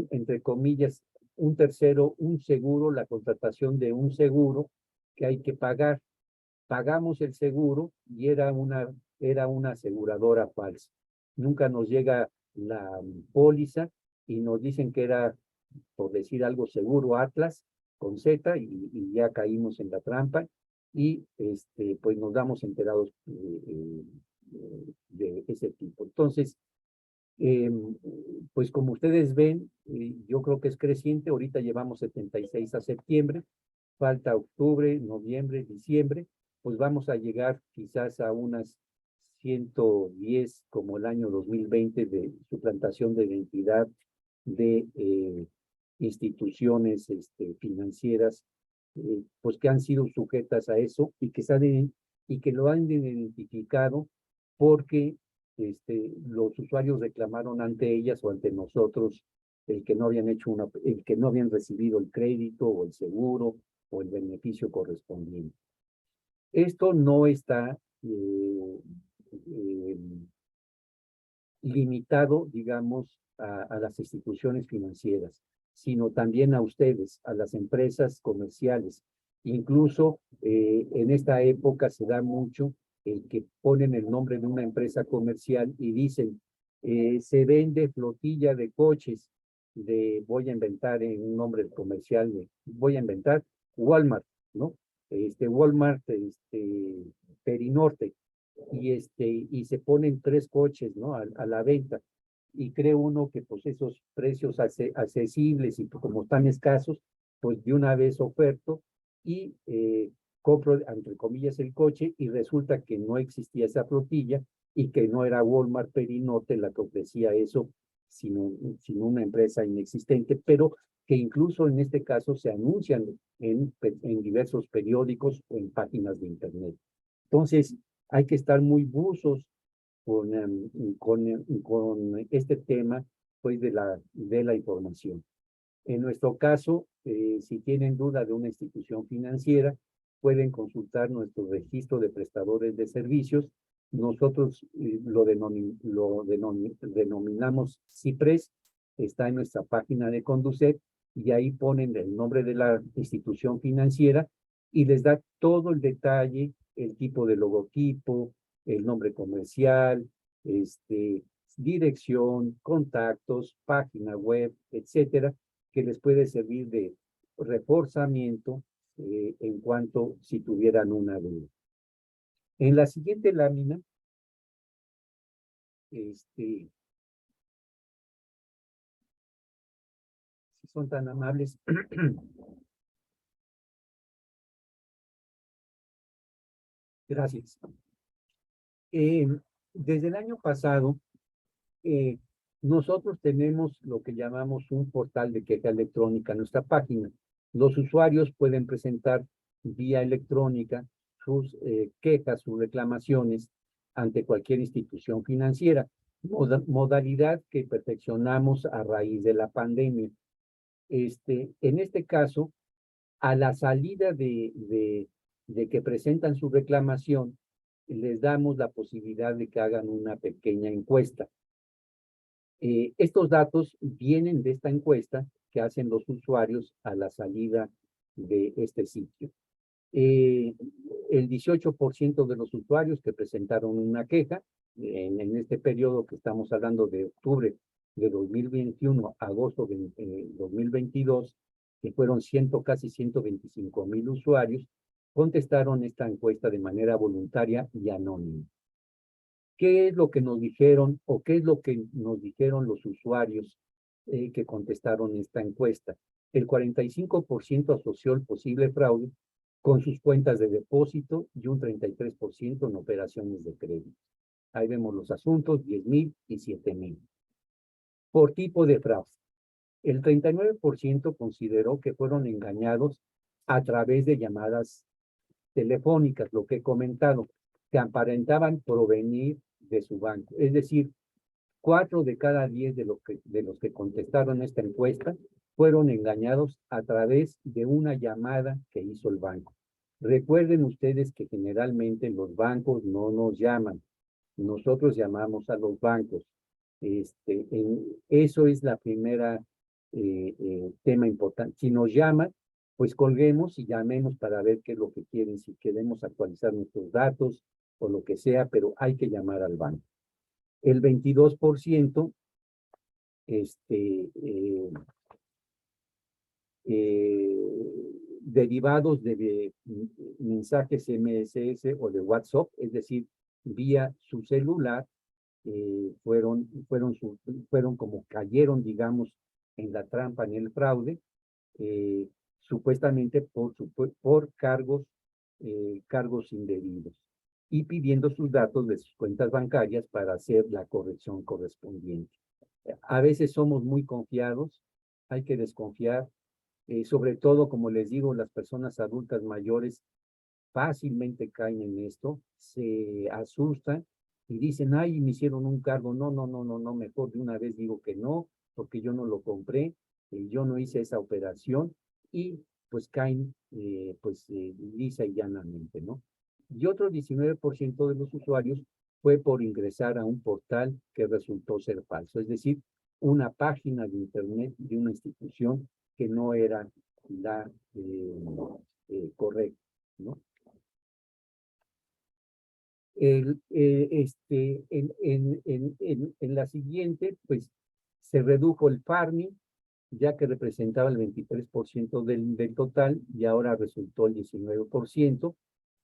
entre comillas, un tercero, un seguro, la contratación de un seguro que hay que pagar. Pagamos el seguro y era una aseguradora falsa. Nunca nos llega la póliza y nos dicen que era, por decir algo, seguro Atlas con Z y ya caímos en la trampa y pues nos damos enterados de ese tipo. Entonces, pues como ustedes ven, yo creo que es creciente. Ahorita llevamos 76 a septiembre, falta octubre, noviembre, diciembre, pues vamos a llegar quizás a unas 110 como el año 2020 de suplantación de identidad de instituciones financieras, pues que han sido sujetas a eso y que lo han identificado porque los usuarios reclamaron ante ellas o ante nosotros el que no habían recibido el crédito o el seguro o el beneficio correspondiente. Esto no está limitado, digamos, a las instituciones financieras, sino también a ustedes, a las empresas comerciales. Incluso en esta época se da mucho el que ponen el nombre de una empresa comercial y dicen, se vende flotilla de coches voy a inventar un nombre comercial, voy a inventar Walmart, ¿no? Walmart, Perinorte, y se ponen 3 coches, ¿no? A la venta. Y cree uno que pues esos precios accesibles y como están escasos, pues de una vez oferto y compro, entre comillas, el coche y resulta que no existía esa flotilla y que no era Walmart Perinorte la que ofrecía eso, sino una empresa inexistente, pero que incluso en este caso se anuncian en diversos periódicos o en páginas de internet. Entonces, hay que estar muy buzos con este tema pues de la información. En nuestro caso, si tienen duda de una institución financiera, pueden consultar nuestro registro de prestadores de servicios. Nosotros lo denominamos CIPRES, está en nuestra página de Conducet, y ahí ponen el nombre de la institución financiera y les da todo el detalle, el tipo de logotipo, el nombre comercial, dirección, contactos, página web, etcétera, que les puede servir de reforzamiento en cuanto si tuvieran una duda. En la siguiente lámina, si son tan amables, gracias. Desde el año pasado, nosotros tenemos lo que llamamos un portal de queja electrónica en nuestra página. Los usuarios pueden presentar vía electrónica sus quejas, sus reclamaciones ante cualquier institución financiera, modalidad que perfeccionamos a raíz de la pandemia. En este caso, a la salida de que presentan su reclamación, les damos la posibilidad de que hagan una pequeña encuesta. Estos datos vienen de esta encuesta que hacen los usuarios a la salida de este sitio. El 18% de los usuarios que presentaron una queja en este periodo que estamos hablando de octubre de 2021 a agosto de 2022, que fueron casi 125,000 usuarios, contestaron esta encuesta de manera voluntaria y anónima. ¿Qué es lo que nos dijeron o qué es lo que nos dijeron los usuarios que contestaron esta encuesta? El 45% asoció el posible fraude con sus cuentas de depósito y un 33% en operaciones de crédito. Ahí vemos los asuntos, 10,000 y 7,000. Por tipo de fraude, el 39% consideró que fueron engañados a través de llamadas telefónicas, lo que he comentado, que aparentaban provenir de su banco. Es decir, 4 de cada 10 de los que contestaron esta encuesta fueron engañados a través de una llamada que hizo el banco. Recuerden ustedes que generalmente los bancos no nos llaman, nosotros llamamos a los bancos. Eso es la primera tema importante. Si nos llaman, pues colguemos y llamemos para ver qué es lo que quieren, si queremos actualizar nuestros datos o lo que sea, pero hay que llamar al banco. El 22% derivados de mensajes MSS o de WhatsApp, es decir, vía su celular, fueron como cayeron, digamos, en la trampa, en el fraude, supuestamente por cargos indebidos. y pidiendo sus datos de sus cuentas bancarias para hacer la corrección correspondiente. A veces somos muy confiados, hay que desconfiar, sobre todo, como les digo, las personas adultas mayores fácilmente caen en esto, se asustan y dicen, ay, me hicieron un cargo. No, no, no, no, no, mejor de una vez digo que no, porque yo no lo compré, yo no hice esa operación, y pues caen lisa y llanamente, ¿no? Y otro 19% de los usuarios fue por ingresar a un portal que resultó ser falso, es decir, una página de internet de una institución que no era la correcta, ¿no? En la siguiente, pues se redujo el farming, ya que representaba el 23% del total y ahora resultó el 19%,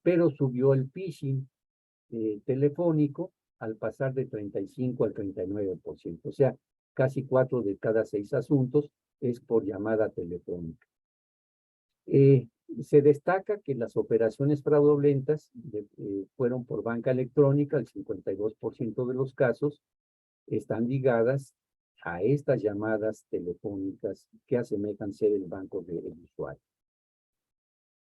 pero subió el phishing telefónico al pasar de 35 al 39%. O sea, casi 4 de cada 6 asuntos es por llamada telefónica. Se destaca que las operaciones fraudulentas fueron por banca electrónica. El 52% de los casos están ligadas a estas llamadas telefónicas que asemejan ser el banco del usuario.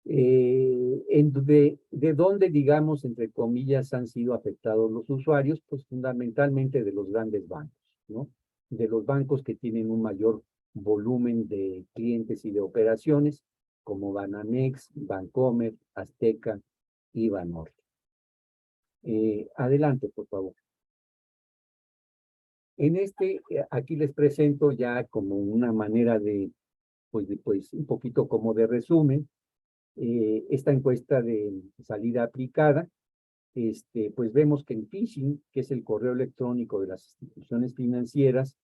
¿De dónde, digamos, entre comillas, han sido afectados los usuarios? Pues fundamentalmente de los grandes bancos, ¿no? De los bancos que tienen un mayor volumen de clientes y de operaciones, como Banamex, Bancomer, Azteca y Banorte. Adelante, por favor. Aquí les presento ya como una manera de, pues un poquito como de resumen, esta encuesta de salida aplicada. Pues vemos que el phishing, que es el correo electrónico de las instituciones financieras,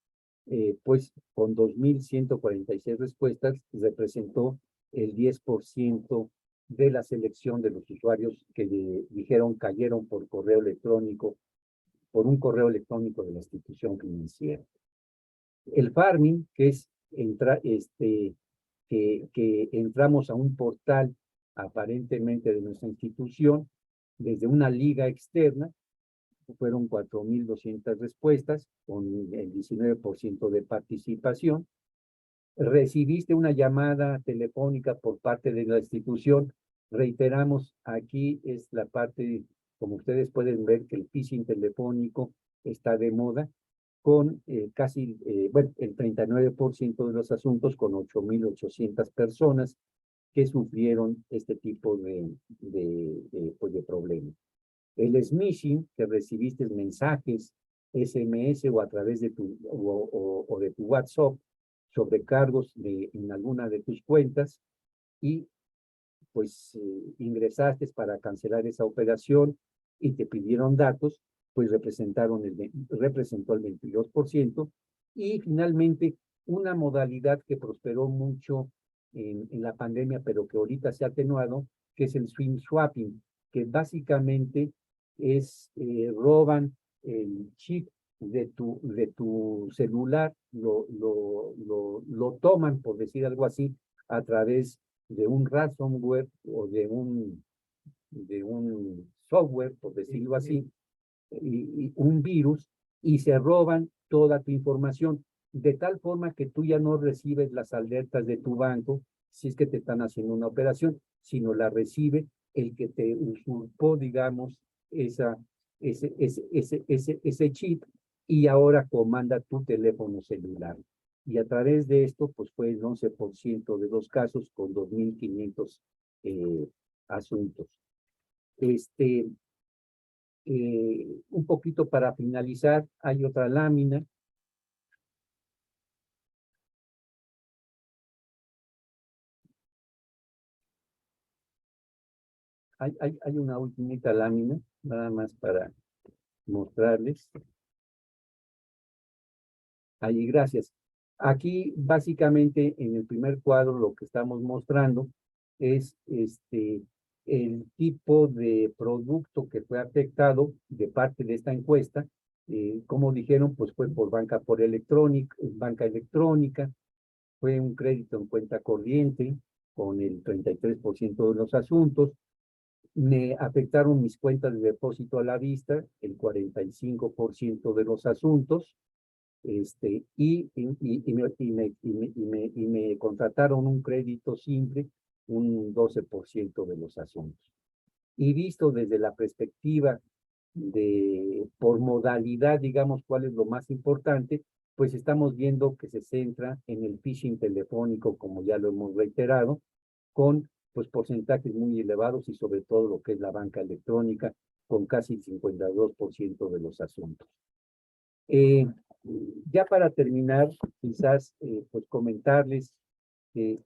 pues con 2.146 respuestas, representó el 10% de la selección de los usuarios que dijeron cayeron por correo electrónico, por un correo electrónico de la institución financiera. El farming, que es que entramos a un portal aparentemente de nuestra institución desde una liga externa, fueron 4.200 respuestas con el 19% de participación. Recibiste una llamada telefónica por parte de la institución. Reiteramos, aquí es la parte, como ustedes pueden ver, que el phishing telefónico está de moda, con el 39% de los asuntos, con 8.800 personas que sufrieron este tipo de problemas. El smishing, que recibiste mensajes, SMS o a través de tu WhatsApp sobre cargos en alguna de tus cuentas, y pues ingresaste para cancelar esa operación y te pidieron datos, pues representó el 22%. Y finalmente, una modalidad que prosperó mucho en la pandemia, pero que ahorita se ha atenuado, que es el SIM swapping, que básicamente roban el chip de tu celular, lo toman, por decir algo así, a través de un ransomware o de un software, por decirlo así, y un virus, y se roban toda tu información, de tal forma que tú ya no recibes las alertas de tu banco si es que te están haciendo una operación, sino la recibe el que te usurpó, digamos, ese chip, y ahora comanda tu teléfono celular. Y a través de esto, pues fue el 11% de los casos, con 2.500 asuntos. Un poquito para finalizar, hay otra lámina. Hay una ultimita lámina, nada más para mostrarles. Ahí, gracias. Aquí, básicamente, en el primer cuadro, lo que estamos mostrando es el tipo de producto que fue afectado de parte de esta encuesta. Como dijeron, pues fue por banca electrónica, fue un crédito en cuenta corriente con el 33% de los asuntos, Me afectaron mis cuentas de depósito a la vista, el 45% de los asuntos, y me contrataron un crédito simple, un 12% de los asuntos. Y visto desde la perspectiva por modalidad, digamos, cuál es lo más importante, pues estamos viendo que se centra en el phishing telefónico, como ya lo hemos reiterado, con pues porcentajes muy elevados y sobre todo lo que es la banca electrónica, con casi el 52% de los asuntos. Ya para terminar, quizás pues comentarles que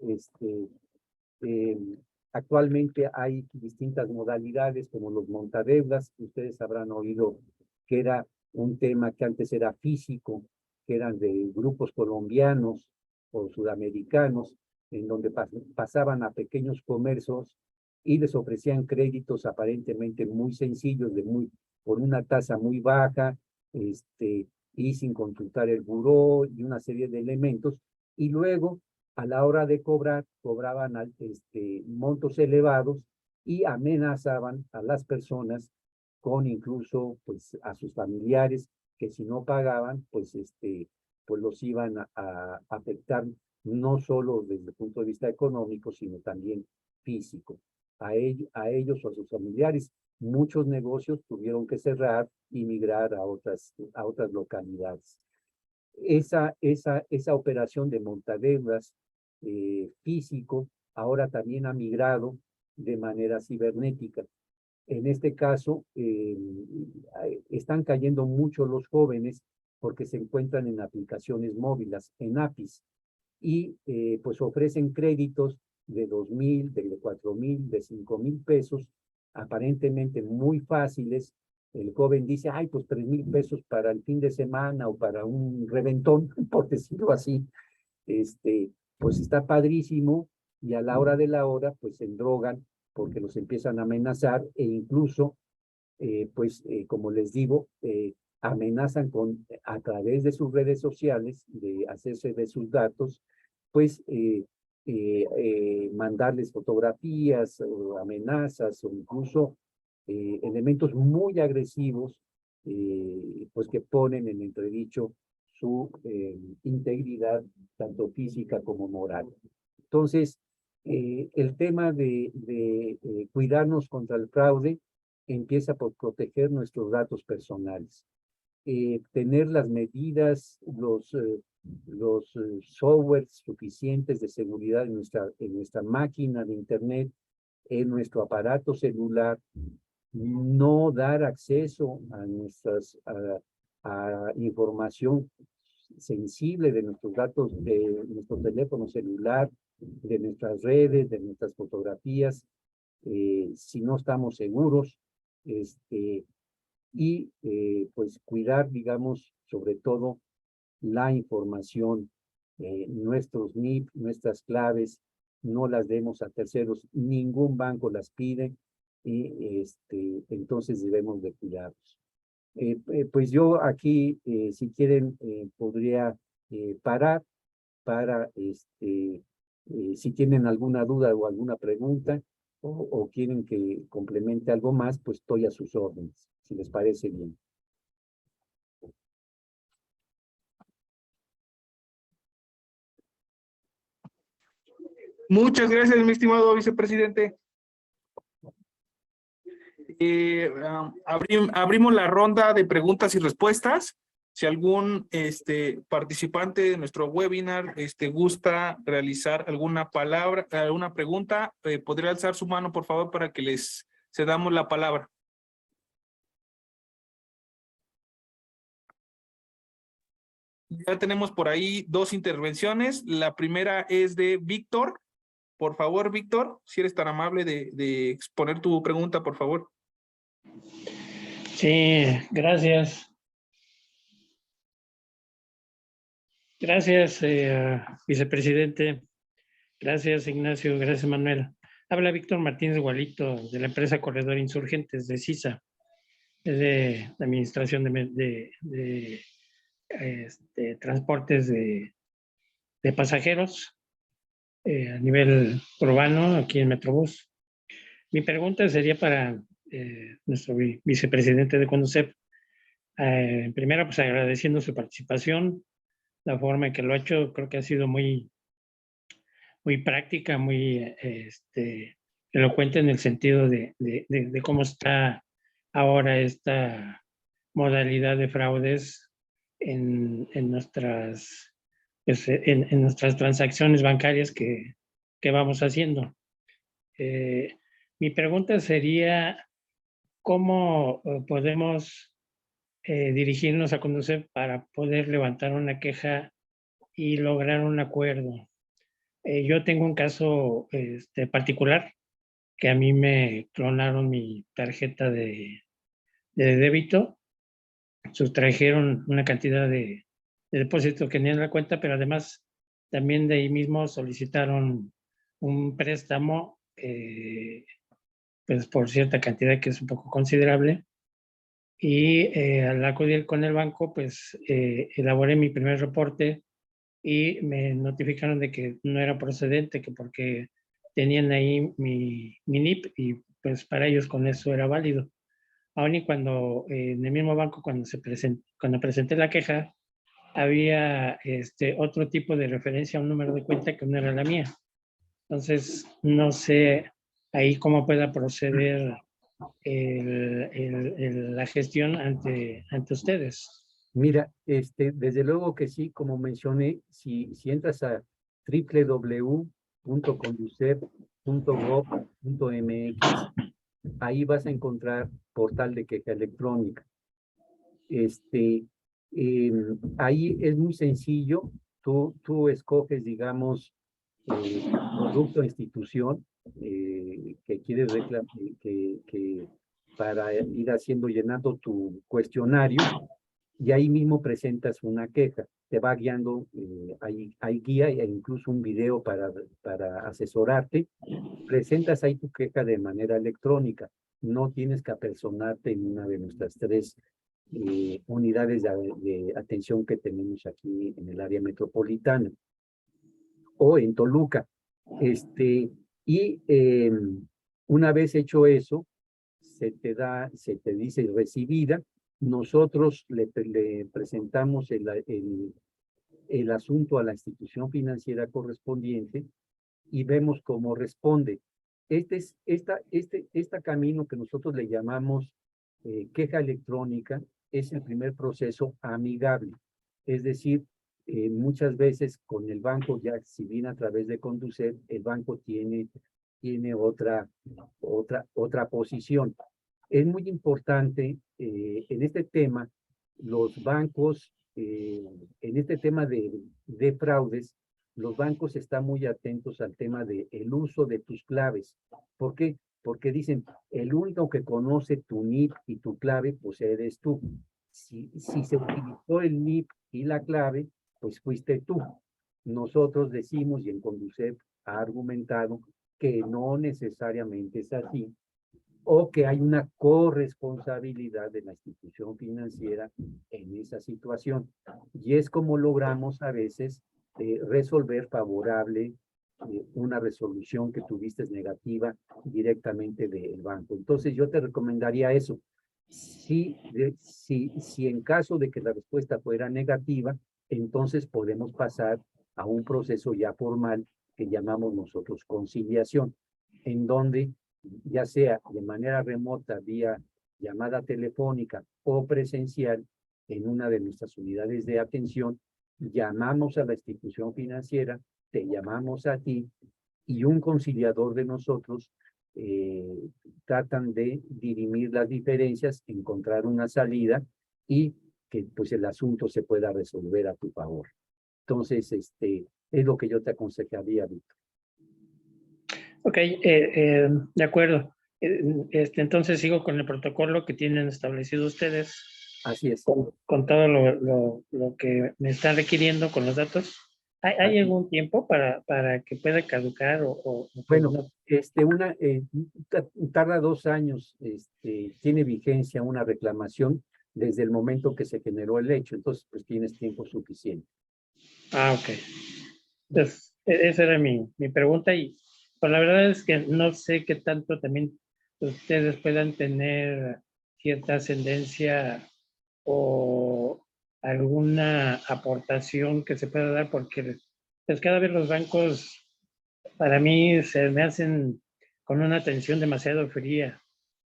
actualmente hay distintas modalidades como los montadeudas. Ustedes habrán oído que era un tema que antes era físico, que eran de grupos colombianos o sudamericanos, en donde pasaban a pequeños comercios y les ofrecían créditos aparentemente muy sencillos, por una tasa muy baja, y sin consultar el buró y una serie de elementos, y luego a la hora de cobrar, cobraban montos elevados y amenazaban a las personas con incluso pues a sus familiares que si no pagaban, pues los iban a afectar no solo desde el punto de vista económico, sino también físico. A ellos o a sus familiares. Muchos negocios tuvieron que cerrar y migrar a otras localidades. Esa operación de montadeudas físico ahora también ha migrado de manera cibernética. En este caso, están cayendo mucho los jóvenes porque se encuentran en aplicaciones móviles, en APIs, y pues ofrecen créditos de 2,000, de 4,000, de 5,000 pesos, aparentemente muy fáciles. El joven dice, ay, pues 3,000 pesos para el fin de semana o para un reventón, por decirlo así, pues está padrísimo, y a la hora de la hora, pues se endrogan porque los empiezan a amenazar e incluso, como les digo, amenazan a través de sus redes sociales, de hacerse de sus datos, pues mandarles fotografías o amenazas o incluso elementos muy agresivos, pues que ponen en entredicho su integridad, tanto física como moral. Entonces, el tema de cuidarnos contra el fraude empieza por proteger nuestros datos personales. Tener las medidas, los softwares suficientes de seguridad en nuestra máquina de internet, en nuestro aparato celular, no dar acceso a información sensible de nuestros datos, de nuestro teléfono celular, de nuestras redes, de nuestras fotografías, si no estamos seguros, y pues cuidar, digamos, sobre todo la información, nuestros NIP, nuestras claves, no las demos a terceros, ningún banco las pide, y entonces debemos de cuidarlos. Pues yo aquí, si quieren, podría parar para, si tienen alguna duda o alguna pregunta, o quieren que complemente algo más, pues estoy a sus órdenes, si les parece bien. Muchas gracias, mi estimado vicepresidente. Abrimos la ronda de preguntas y respuestas. Si algún participante de nuestro webinar gusta realizar alguna pregunta, podría alzar su mano, por favor, para que les cedamos la palabra. Ya tenemos por ahí dos intervenciones. La primera es de Víctor. Por favor, Víctor, si eres tan amable de exponer tu pregunta, por favor. Sí, gracias. Gracias, vicepresidente. Gracias, Ignacio. Gracias, Manuel. Habla Víctor Martínez Gualito, de la empresa Corredor Insurgentes de CISA, de la Administración de Transportes de pasajeros a nivel urbano, aquí en Metrobús. Mi pregunta sería para nuestro vicepresidente de CONDUCEF. Primero, pues agradeciendo su participación, la forma en que lo ha hecho, creo que ha sido muy práctica, muy elocuente en el sentido de cómo está ahora esta modalidad de fraudes en nuestras, pues, en nuestras transacciones bancarias que vamos haciendo. Mi pregunta sería, ¿cómo podemos dirigirnos a CONDUCEF para poder levantar una queja y lograr un acuerdo? Yo tengo un caso particular que a mí me clonaron mi tarjeta de débito, sustrajeron una cantidad de depósito que tenía en la cuenta, pero además también de ahí mismo solicitaron un préstamo pues por cierta cantidad que es un poco considerable. Y al acudir con el banco, pues elaboré mi primer reporte y me notificaron de que no era procedente, que porque tenían ahí mi NIP y pues para ellos con eso era válido. Aún y cuando en el mismo banco, cuando presenté la queja, había otro tipo de referencia a un número de cuenta que no era la mía. Entonces, no sé ahí cómo pueda proceder la gestión ante ustedes. Mira, desde luego que sí, como mencioné, si entras a www.conducef.gov.mx, ahí vas a encontrar portal de queja electrónica. Ahí es muy sencillo, tú escoges, digamos, producto o institución que quieres reclamar, que para ir llenando tu cuestionario, y ahí mismo presentas una queja. Te va guiando, hay guía e incluso un video para asesorarte. Presentas ahí tu queja de manera electrónica. No tienes que apersonarte en una de nuestras 3 unidades de atención que tenemos aquí en el área metropolitana o en Toluca. Y una vez hecho eso, se te dice recibida. Nosotros le presentamos el asunto a la institución financiera correspondiente y vemos cómo responde. Este camino que nosotros le llamamos queja electrónica es el primer proceso amigable. Es decir, muchas veces con el banco, ya si viene a través de Conducef, el banco tiene otra posición. Es muy importante en este tema, los bancos, en este tema de fraudes, los bancos están muy atentos al tema del uso de tus claves. ¿Por qué? Porque dicen, el único que conoce tu NIP y tu clave, pues eres tú. Si se utilizó el NIP y la clave, pues fuiste tú. Nosotros decimos, y en Conducef ha argumentado, que no necesariamente es así, o que hay una corresponsabilidad de la institución financiera en esa situación. Y es como logramos a veces resolver favorable una resolución que tuviste negativa directamente del banco. Entonces yo te recomendaría eso. Si en caso de que la respuesta fuera negativa, entonces podemos pasar a un proceso ya formal que llamamos nosotros conciliación, en donde ya sea de manera remota, vía llamada telefónica o presencial, en una de nuestras unidades de atención, llamamos a la institución financiera, te llamamos a ti, y un conciliador de nosotros tratan de dirimir las diferencias, encontrar una salida y que pues el asunto se pueda resolver a tu favor. Entonces, es lo que yo te aconsejaría, Víctor. Ok, de acuerdo. Entonces sigo con el protocolo que tienen establecido ustedes. Así es. Con todo lo que me están requiriendo con los datos. ¿Hay algún tiempo para que pueda caducar bueno, no? Tarda 2 años, tiene vigencia una reclamación desde el momento que se generó el hecho, entonces pues tienes tiempo suficiente. Ok. Entonces, esa era mi pregunta y pues la verdad es que no sé qué tanto también ustedes puedan tener cierta ascendencia o alguna aportación que se pueda dar, porque pues cada vez los bancos para mí se me hacen con una atención demasiado fría,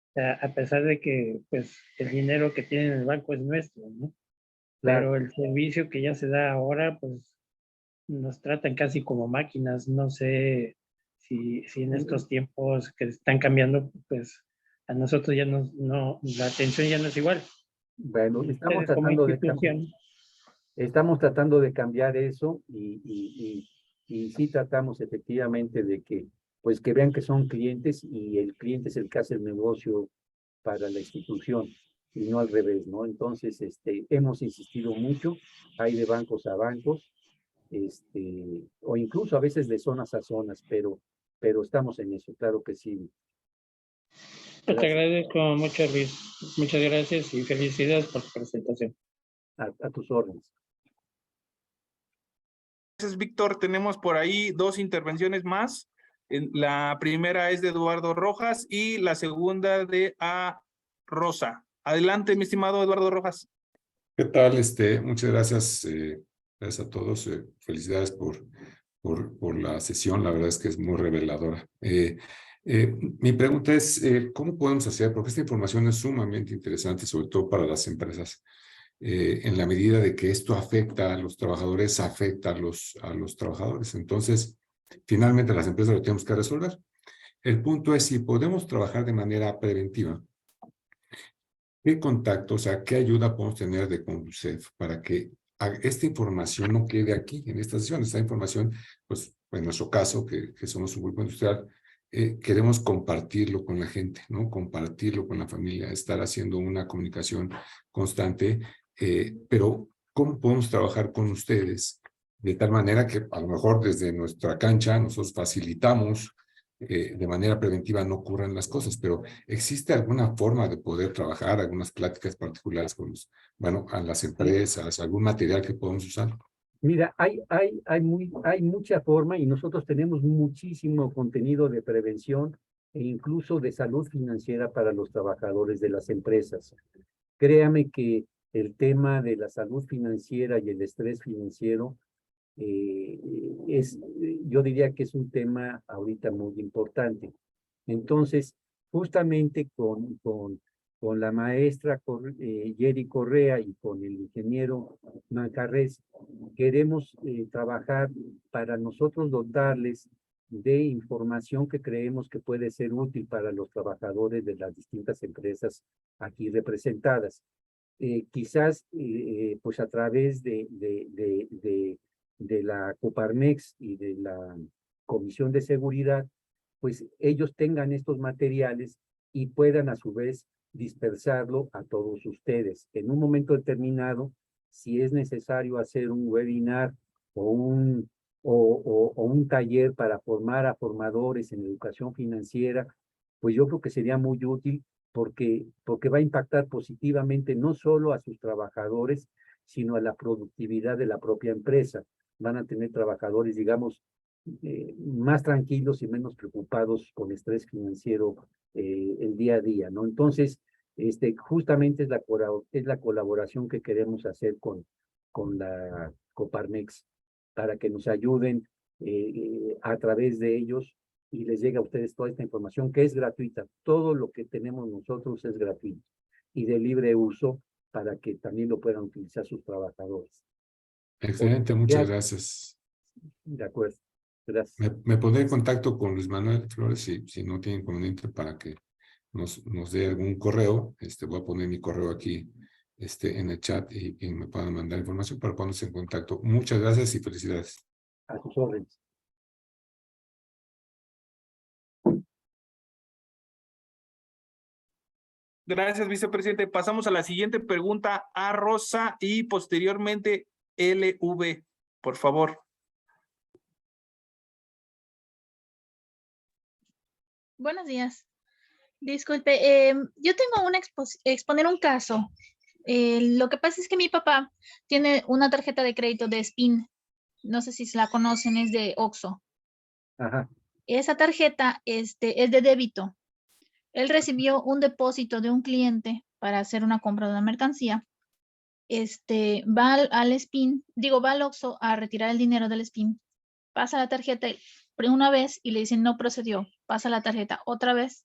o sea, a pesar de que pues el dinero que tiene el banco es nuestro, ¿no? Claro. Pero el servicio que ya se da ahora, pues nos tratan casi como máquinas. No sé si en estos tiempos que están cambiando, pues a nosotros ya no, la atención ya no es igual. Bueno, Ustedes como institución. Estamos tratando de cambiar eso y sí tratamos efectivamente de que, pues que vean que son clientes y el cliente es el que hace el negocio para la institución y no al revés, ¿no? Entonces, hemos insistido mucho, hay de bancos a bancos, o incluso a veces de zonas a zonas, pero estamos en eso, claro que sí. Pues te Gracias. agradezco mucho, Luis. Muchas gracias y felicidades por tu presentación. A tus órdenes. Gracias, Víctor. Tenemos por ahí 2 intervenciones más. La primera es de Eduardo Rojas y la segunda de A. Rosa. Adelante, mi estimado Eduardo Rojas. ¿Qué tal? Muchas gracias, gracias a todos. Felicidades por la sesión. La verdad es que es muy reveladora. Mi pregunta es, ¿cómo podemos hacer? Porque esta información es sumamente interesante, sobre todo para las empresas, en la medida de que esto afecta a los trabajadores, afecta a los trabajadores. Entonces, finalmente las empresas lo tenemos que resolver. El punto es si podemos trabajar de manera preventiva. ¿Qué contacto, o sea, qué ayuda podemos tener de Conducef para que esta información no quede aquí en esta sesión? Esta información, pues en nuestro caso, que somos un grupo industrial, queremos compartirlo con la gente, ¿no? Compartirlo con la familia, estar haciendo una comunicación constante, pero ¿cómo podemos trabajar con ustedes? De tal manera que a lo mejor desde nuestra cancha nosotros facilitamos de manera preventiva no ocurran las cosas, pero ¿existe alguna forma de poder trabajar, algunas pláticas particulares con a las empresas, algún material que podamos usar? Mira, hay mucha forma y nosotros tenemos muchísimo contenido de prevención e incluso de salud financiera para los trabajadores de las empresas. Créame que el tema de la salud financiera y el estrés financiero yo diría que es un tema ahorita muy importante. Entonces, justamente con la maestra Yeri Correa y con el ingeniero Manjarres, queremos trabajar para nosotros dotarles de información que creemos que puede ser útil para los trabajadores de las distintas empresas aquí representadas. Quizás, pues a través de la Coparmex y de la Comisión de Seguridad, pues ellos tengan estos materiales y puedan a su vez dispersarlo a todos ustedes. En un momento determinado, si es necesario hacer un webinar o un taller para formar a formadores en educación financiera, pues yo creo que sería muy útil porque va a impactar positivamente no solo a sus trabajadores, sino a la productividad de la propia empresa. Van a tener trabajadores, digamos, más tranquilos y menos preocupados con estrés financiero el día a día, ¿no? Entonces, justamente es la colaboración que queremos hacer con la Coparmex para que nos ayuden a través de ellos y les llegue a ustedes toda esta información que es gratuita. Todo lo que tenemos nosotros es gratuito y de libre uso para que también lo puedan utilizar sus trabajadores. Excelente, muchas gracias. De acuerdo, gracias. Me pondré en contacto con Luis Manuel Flores si no tiene inconveniente para que nos dé algún correo. Voy a poner mi correo aquí en el chat y me puedan mandar información para ponerse en contacto. Muchas gracias y felicidades. A sus órdenes. Gracias, vicepresidente. Pasamos a la siguiente pregunta, A. Rosa y posteriormente LV, por favor. Buenos días. Disculpe, yo tengo exponer un caso. Lo que pasa es que mi papá tiene una tarjeta de crédito de SPIN. No sé si se la conocen, es de OXXO. Ajá. Esa tarjeta es de débito. Él recibió un depósito de un cliente para hacer una compra de una mercancía. Va al SPIN, va al Oxxo a retirar el dinero del SPIN, pasa la tarjeta una vez y le dicen no procedió, pasa la tarjeta otra vez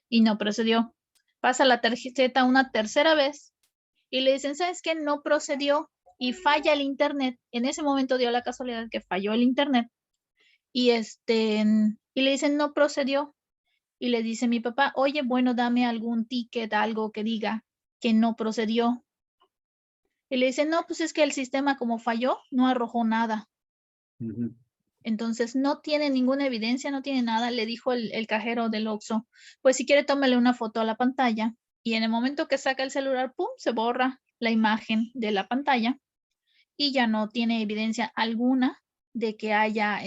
y no procedió, pasa la tarjeta una tercera vez y le dicen, ¿sabes qué? No procedió y falla el internet. En ese momento dio la casualidad que falló el internet y y le dicen no procedió y le dice mi papá, oye, bueno, dame algún ticket, algo que diga que no procedió. Y le dicen, no, pues es que el sistema como falló, no arrojó nada. Ujú. Entonces no tiene ninguna evidencia, no tiene nada. Le dijo el cajero del Oxxo, pues si quiere tómale una foto a la pantalla. Y en el momento que saca el celular, pum, se borra la imagen de la pantalla y ya no tiene evidencia alguna de que haya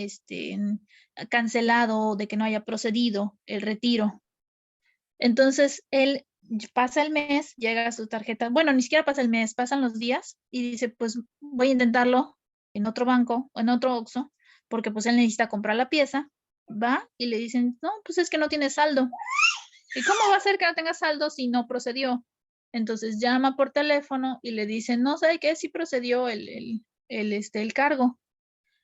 cancelado, de que no haya procedido el retiro. Entonces él pasa el mes, llega a su tarjeta, bueno, ni siquiera pasa el mes, pasan los días y dice, pues voy a intentarlo en otro banco o en otro Oxxo, porque pues él necesita comprar la pieza, va y le dicen, no, pues es que no tiene saldo. ¿Y cómo va a ser que no tenga saldo si no procedió? Entonces llama por teléfono y le dicen, no, ¿sabe qué? Sí procedió el cargo.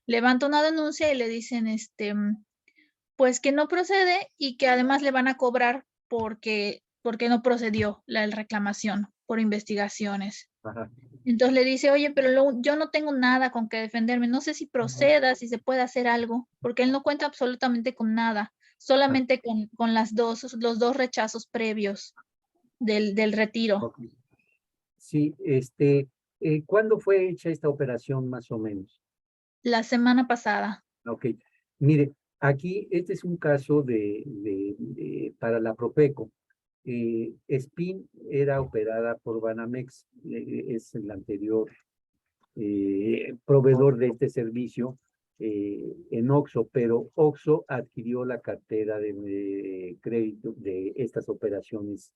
Levanta una denuncia y le dicen, pues que no procede y que además le van a cobrar porque no procedió la reclamación por investigaciones. Ajá. Entonces le dice, oye, pero yo no tengo nada con que defenderme, no sé si proceda, si se puede hacer algo, porque él no cuenta absolutamente con nada, solamente con los dos rechazos previos del retiro. Ok. Sí, ¿cuándo fue hecha esta operación más o menos? La semana pasada. Ok, mire, aquí este es un caso para la Profeco. SPIN era operada por Banamex, es el anterior proveedor de este servicio en Oxxo, pero Oxxo adquirió la cartera de crédito de estas operaciones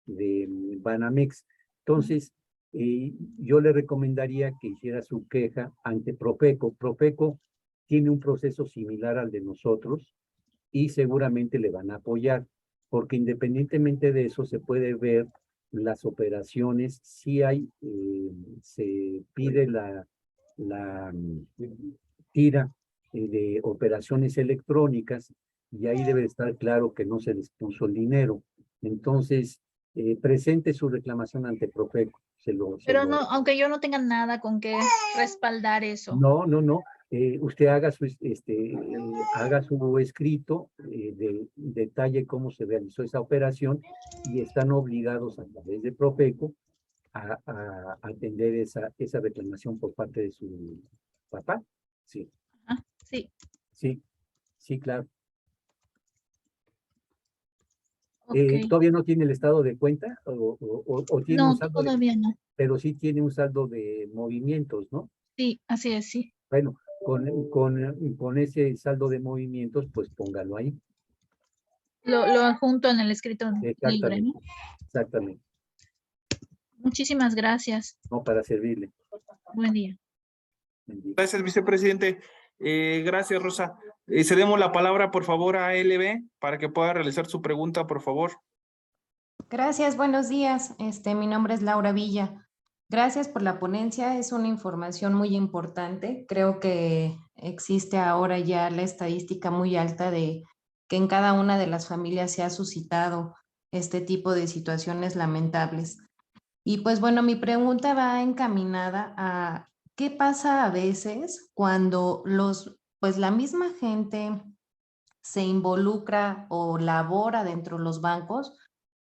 de Banamex. Entonces, yo le recomendaría que hiciera su queja ante Profeco. Profeco tiene un proceso similar al de nosotros y seguramente le van a apoyar, porque independientemente de eso se puede ver las operaciones, si hay, se pide la tira de operaciones electrónicas y ahí debe estar claro que no se les puso el dinero. Entonces, presente su reclamación ante Profeco. Pero no, aunque yo no tenga nada con que respaldar eso. No. Usted haga haga su escrito, detalle cómo se realizó esa operación y están obligados a través de Profeco a atender esa reclamación por parte de su papá. Sí, Ah, sí. sí, claro. Ok. ¿Todavía no tiene el estado de cuenta o tiene un No, saldo todavía no. pero sí tiene un saldo de movimientos, ¿no? Sí, así es, sí. Bueno, con ese saldo de movimientos, pues póngalo ahí. Lo adjunto en el escrito libre, ¿no? Exactamente. Muchísimas gracias. No, para servirle. Buen día. Gracias, vicepresidente. Gracias, Rosa. Cedemos la palabra, por favor, a LB para que pueda realizar su pregunta, por favor. Gracias, buenos días. Mi nombre es Laura Villa. Gracias por la ponencia, es una información muy importante. Creo que existe ahora ya la estadística muy alta de que en cada una de las familias se ha suscitado este tipo de situaciones lamentables. Y pues bueno, mi pregunta va encaminada a qué pasa a veces cuando pues la misma gente se involucra o labora dentro de los bancos,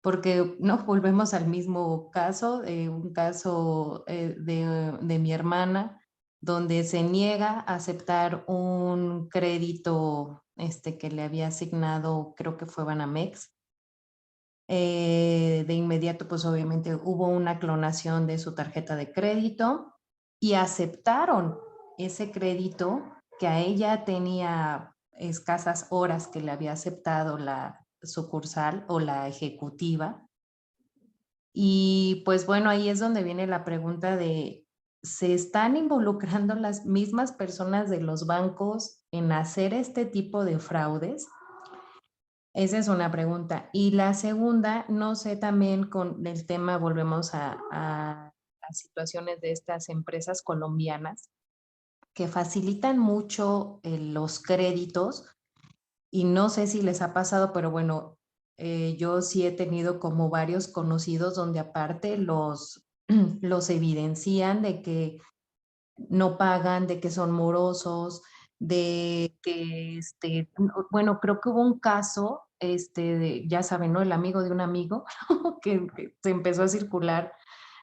porque no volvemos al mismo caso, un caso de mi hermana, donde se niega a aceptar un crédito que le había asignado, creo que fue Banamex. De inmediato, pues obviamente hubo una clonación de su tarjeta de crédito y aceptaron ese crédito que a ella tenía escasas horas que le había aceptado la sucursal o la ejecutiva. Y pues bueno, ahí es donde viene la pregunta de, ¿se están involucrando las mismas personas de los bancos en hacer este tipo de fraudes? Esa es una pregunta. Y la segunda, no sé también con el tema, volvemos a situaciones de estas empresas colombianas que facilitan mucho los créditos y no sé si les ha pasado, pero bueno, yo sí he tenido como varios conocidos donde aparte los evidencian de que no pagan, de que son morosos, de que, bueno, creo que hubo un caso, ya saben, ¿no? El amigo de un amigo, que se empezó a circular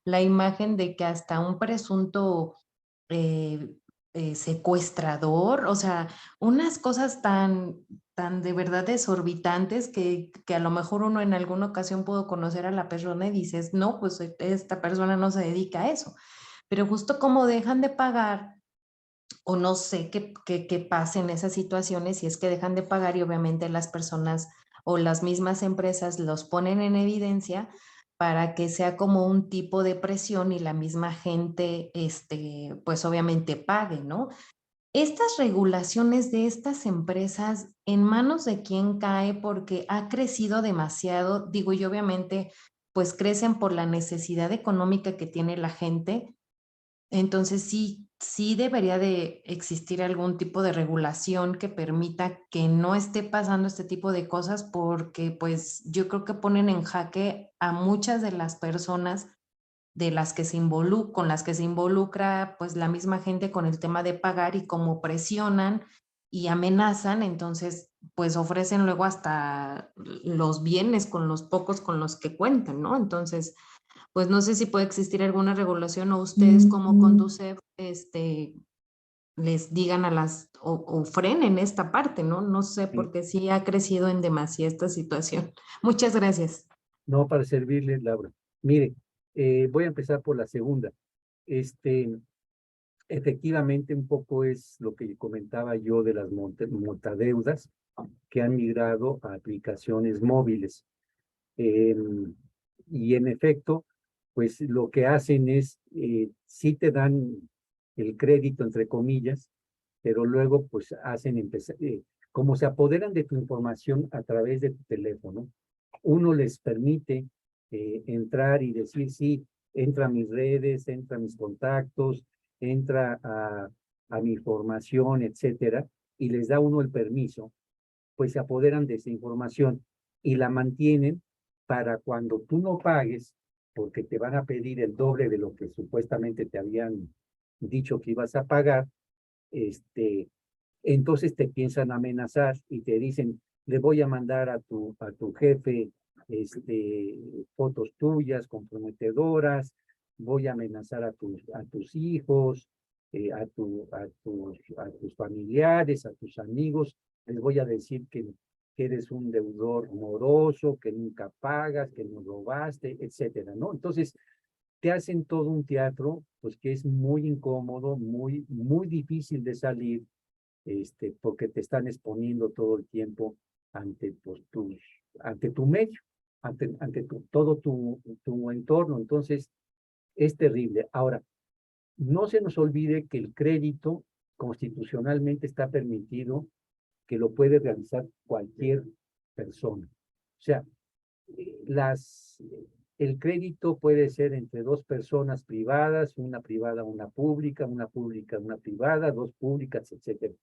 la imagen de que hasta un presunto eh, secuestrador, o sea, unas cosas tan de verdad desorbitantes que a lo mejor uno en alguna ocasión pudo conocer a la persona y dices, no, pues esta persona no se dedica a eso. Pero justo como dejan de pagar, o no sé qué pasa en esas situaciones, si es que dejan de pagar y obviamente las personas o las mismas empresas los ponen en evidencia para que sea como un tipo de presión y la misma gente, pues obviamente pague, ¿no? Estas regulaciones de estas empresas, ¿en manos de quién cae? Porque ha crecido demasiado, digo, y obviamente, pues crecen por la necesidad económica que tiene la gente. Entonces sí debería de existir algún tipo de regulación que permita que no esté pasando este tipo de cosas porque pues yo creo que ponen en jaque a muchas de las personas de las que con las que se involucra pues la misma gente con el tema de pagar y cómo presionan y amenazan, entonces pues ofrecen luego hasta los bienes con los pocos con los que cuentan, ¿no? Entonces pues no sé si puede existir alguna regulación o ustedes como Conducef, les digan o frenen esta parte, ¿no? No sé, Sí. porque sí ha crecido en demasía esta situación. Muchas gracias. No, para servirle, Laura. Mire, voy a empezar por la segunda. Efectivamente, un poco es lo que comentaba yo de las montadeudas que han migrado a aplicaciones móviles. Y en efecto, pues lo que hacen es, sí te dan el crédito, entre comillas, pero luego pues hacen empezar, como se apoderan de tu información a través de tu teléfono, uno les permite entrar y decir, sí, entra a mis redes, entra a mis contactos, entra a mi información, etcétera, y les da uno el permiso, pues se apoderan de esa información y la mantienen para cuando tú no pagues, porque te van a pedir el doble de lo que supuestamente te habían dicho que ibas a pagar, entonces te piensan amenazar y te dicen, le voy a mandar a tu jefe fotos tuyas comprometedoras, voy a amenazar a tus hijos, a tus familiares, a tus amigos, les voy a decir que eres un deudor moroso, que nunca pagas, que nos robaste, etcétera, ¿no? Entonces, te hacen todo un teatro, pues que es muy incómodo, muy difícil de salir, porque te están exponiendo todo el tiempo ante, pues, ante tu medio, ante todo tu entorno. Entonces, es terrible. Ahora, no se nos olvide que el crédito constitucionalmente está permitido, que lo puede realizar cualquier persona. O sea, el crédito puede ser entre dos personas privadas, una privada, una pública, una pública, una privada, dos públicas, etcétera.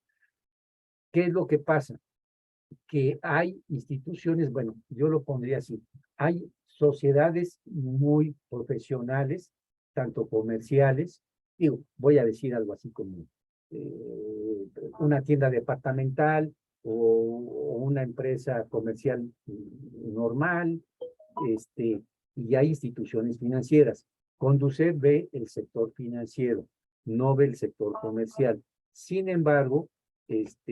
¿Qué es lo que pasa? Que hay instituciones, bueno, yo lo pondría así, hay sociedades muy profesionales, tanto comerciales, digo, voy a decir algo así como una tienda departamental o una empresa comercial normal, y hay instituciones financieras. Conducef ve el sector financiero, no ve el sector comercial. Sin embargo,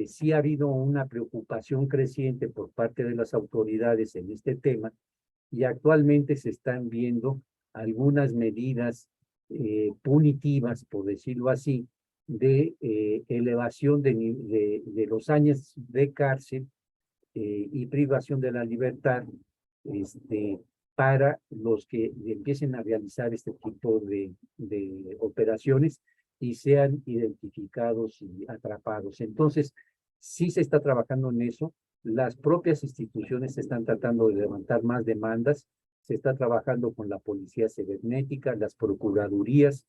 sí ha habido una preocupación creciente por parte de las autoridades en este tema y actualmente se están viendo algunas medidas punitivas, por decirlo así, de elevación de los años de cárcel y privación de la libertad para los que empiecen a realizar este tipo de operaciones y sean identificados y atrapados. Entonces, sí se está trabajando en eso. las propias instituciones están tratando de levantar más demandas, se está trabajando con la policía cibernética, las procuradurías,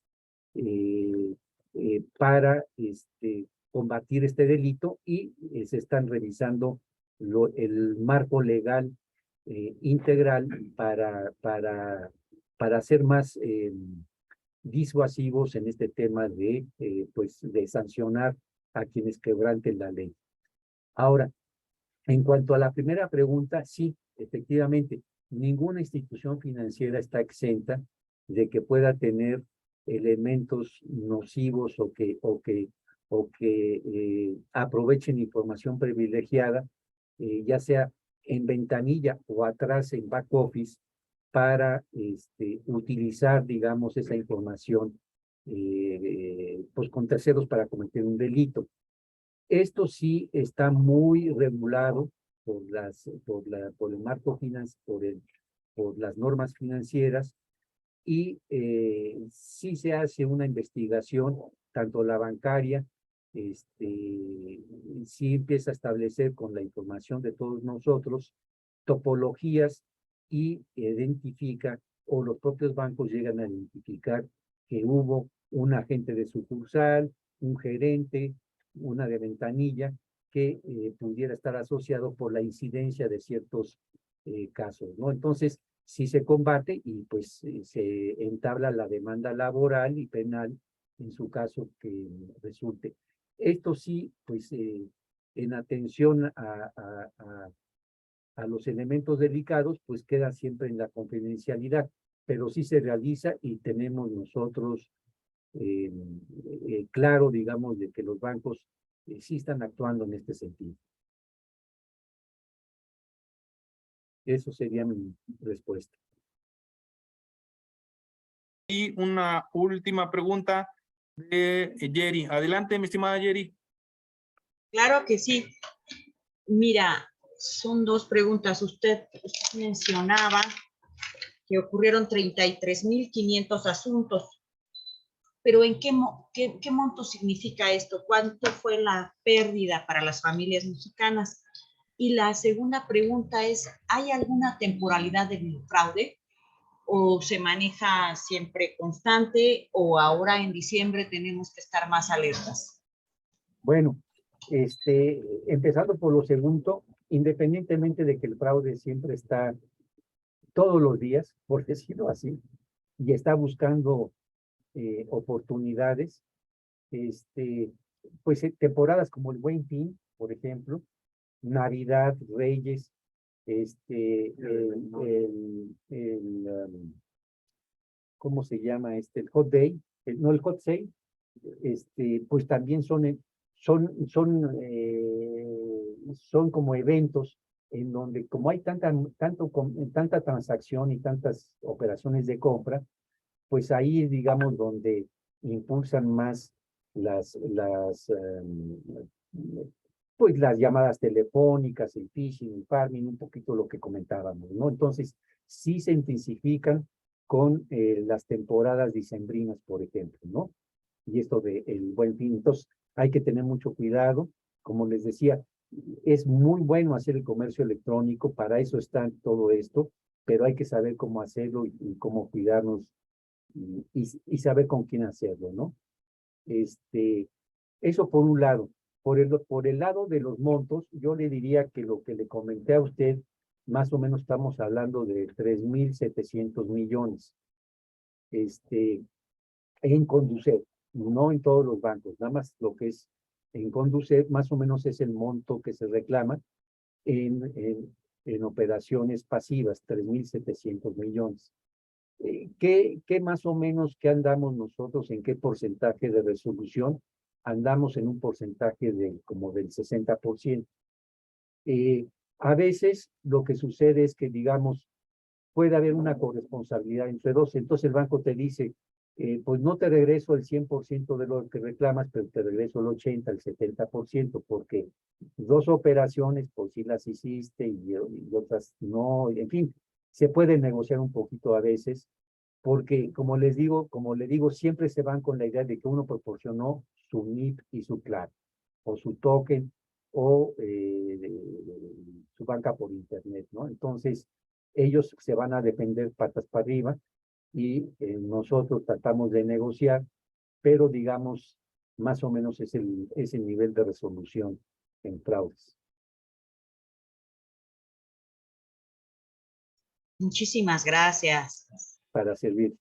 para combatir este delito y se están revisando el marco legal integral para ser más disuasivos en este tema de sancionar a quienes quebranten la ley. Ahora, en cuanto a la primera pregunta, sí, efectivamente, ninguna institución financiera está exenta de que pueda tener elementos nocivos o que aprovechen información privilegiada, ya sea en ventanilla o atrás en back office, para utilizar, digamos, esa información pues con terceros para cometer un delito. Esto sí está muy regulado por el marco financiero, por las normas financieras, y sí se hace una investigación, tanto la bancaria, sí empieza a establecer con la información de todos nosotros topologías y identifica, o los propios bancos llegan a identificar que hubo un agente de sucursal, un gerente, una de ventanilla, que pudiera estar asociado por la incidencia de ciertos casos, ¿no? Entonces, sí se combate y pues se entabla la demanda laboral y penal en su caso que resulte. Esto sí, pues en atención a los elementos delicados, pues queda siempre en la confidencialidad, pero sí se realiza y tenemos nosotros claro, digamos, de que los bancos sí están actuando en este sentido. Eso sería mi respuesta. Y una última pregunta de Yeri. Adelante, mi estimada Yeri. Claro que sí. Mira, son dos preguntas. Usted mencionaba que ocurrieron 33,500 asuntos, pero ¿en qué monto significa esto? ¿Cuánto fue la pérdida para las familias mexicanas? Y la segunda pregunta es, ¿hay alguna temporalidad del fraude? ¿O se maneja siempre constante? ¿O ahora en diciembre tenemos que estar más alertas? Bueno, empezando por lo segundo, independientemente de que el fraude siempre está todos los días, por decirlo así, y está buscando oportunidades, pues temporadas como el Buen Fin, por ejemplo, Navidad, Reyes, ¿cómo se llama? El Hot Day, no el Hot Sale, pues también son como eventos en donde como hay tanta transacción y tantas operaciones de compra, pues ahí es, digamos, donde impulsan más pues las llamadas telefónicas, el phishing, el farming, un poquito lo que comentábamos, ¿no? Entonces, sí se intensifican con las temporadas dicembrinas, por ejemplo, ¿no? Y esto de el Buen Fin. Entonces, hay que tener mucho cuidado. Como les decía, es muy bueno hacer el comercio electrónico, para eso está todo esto, pero hay que saber cómo hacerlo y cómo cuidarnos y saber con quién hacerlo, ¿no? Eso por un lado. Por el lado de los montos, yo le diría que lo que le comenté a usted, más o menos estamos hablando de 3,700 millones. En Conducef, no en todos los bancos, nada más lo que es en Conducef, más o menos es el monto que se reclama en operaciones pasivas, 3,700 millones. ¿Qué más o menos que andamos nosotros, en qué porcentaje de resolución? Andamos en un porcentaje como del 60%. A veces lo que sucede es que, digamos, puede haber una corresponsabilidad entre dos, entonces el banco te dice, pues no te regreso el 100% de lo que reclamas, pero te regreso el 80, el 70%, porque dos operaciones, pues sí las hiciste y otras no, en fin, se puede negociar un poquito a veces, porque como le digo, siempre se van con la idea de que uno proporcionó su NIP y su clave, o su token, o su banca por internet, ¿no? Entonces, ellos se van a defender patas para arriba y nosotros tratamos de negociar, pero digamos, más o menos es el nivel de resolución en fraudes. Muchísimas gracias. Para servir.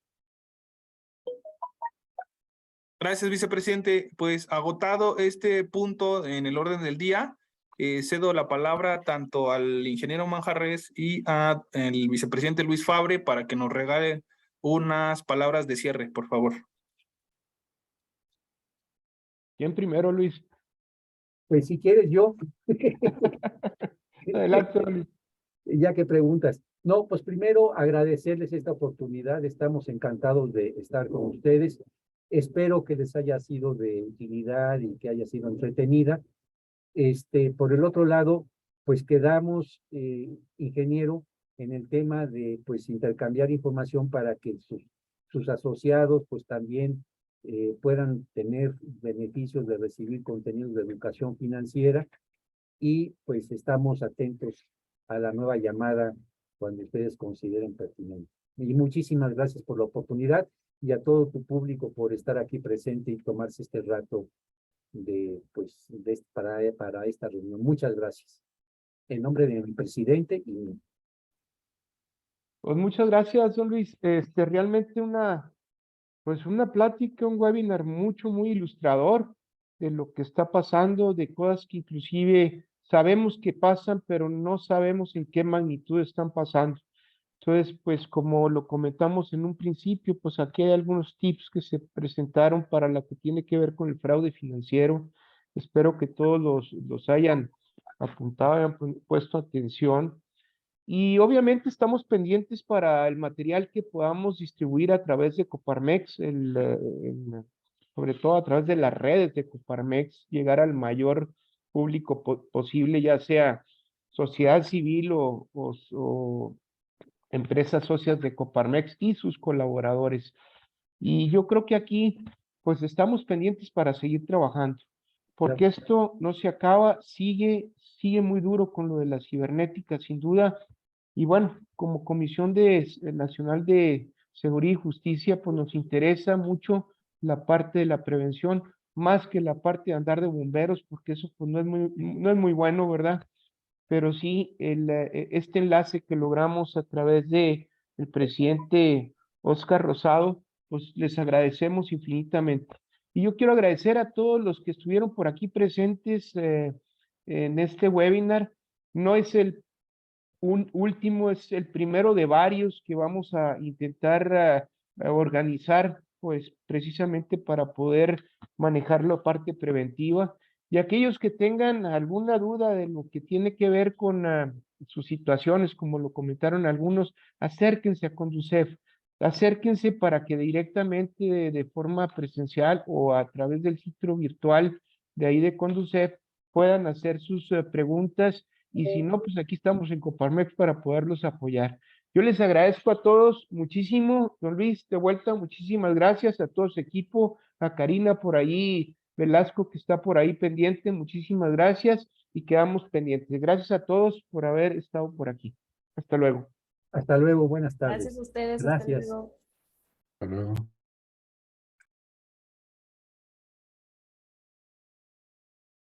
Gracias, vicepresidente. Pues agotado este punto en el orden del día, cedo la palabra tanto al ingeniero Manjarres y al vicepresidente Luis Fabre para que nos regalen unas palabras de cierre, por favor. ¿Quién primero, Luis? Pues si quieres yo. Adelante, Luis. Ya que preguntas. No, pues primero agradecerles esta oportunidad. Estamos encantados de estar con ustedes. Espero que les haya sido de utilidad y que haya sido entretenida. Por el otro lado, pues quedamos, ingeniero, en el tema de pues intercambiar información para que sus asociados pues también puedan tener beneficios de recibir contenidos de educación financiera y pues estamos atentos a la nueva llamada cuando ustedes consideren pertinente. Y muchísimas gracias por la oportunidad y a todo tu público por estar aquí presente y tomarse este rato para esta reunión. Muchas gracias. En nombre de mi presidente y mío. Pues muchas gracias, don Luis. Realmente una plática, un webinar muy ilustrador de lo que está pasando, de cosas que inclusive sabemos que pasan, pero no sabemos en qué magnitud están pasando. Entonces, pues como lo comentamos en un principio, pues aquí hay algunos tips que se presentaron para lo que tiene que ver con el fraude financiero. Espero que todos los hayan apuntado, hayan puesto atención. Y obviamente estamos pendientes para el material que podamos distribuir a través de Coparmex, sobre todo a través de las redes de Coparmex, llegar al mayor público posible, ya sea sociedad civil o empresas socias de Coparmex y sus colaboradores. Y yo creo que aquí, pues estamos pendientes para seguir trabajando, porque esto no se acaba, sigue muy duro con lo de la cibernética, sin duda. Y bueno, como Comisión Nacional de Seguridad y Justicia, pues nos interesa mucho la parte de la prevención, más que la parte de andar de bomberos, porque eso pues no es muy bueno, ¿verdad? Pero sí este enlace que logramos a través de el presidente Óscar Rosado, pues les agradecemos infinitamente. Y yo quiero agradecer a todos los que estuvieron por aquí presentes en este webinar. No es un último, es el primero de varios que vamos a intentar organizar, pues precisamente para poder manejar la parte preventiva. Y aquellos que tengan alguna duda de lo que tiene que ver con sus situaciones, como lo comentaron algunos, acérquense a Conducef, acérquense para que directamente de forma presencial o a través del sitio virtual de ahí de Conducef puedan hacer sus preguntas. Y si no, pues aquí estamos en Coparmex para poderlos apoyar. Yo les agradezco a todos muchísimo, don Luis, de vuelta, muchísimas gracias a todo su equipo, a Karina por ahí, Velasco que está por ahí pendiente, muchísimas gracias y quedamos pendientes. Gracias a todos por haber estado por aquí. Hasta luego. Hasta luego, buenas tardes. Gracias a ustedes. Gracias. Hasta luego. Hasta luego.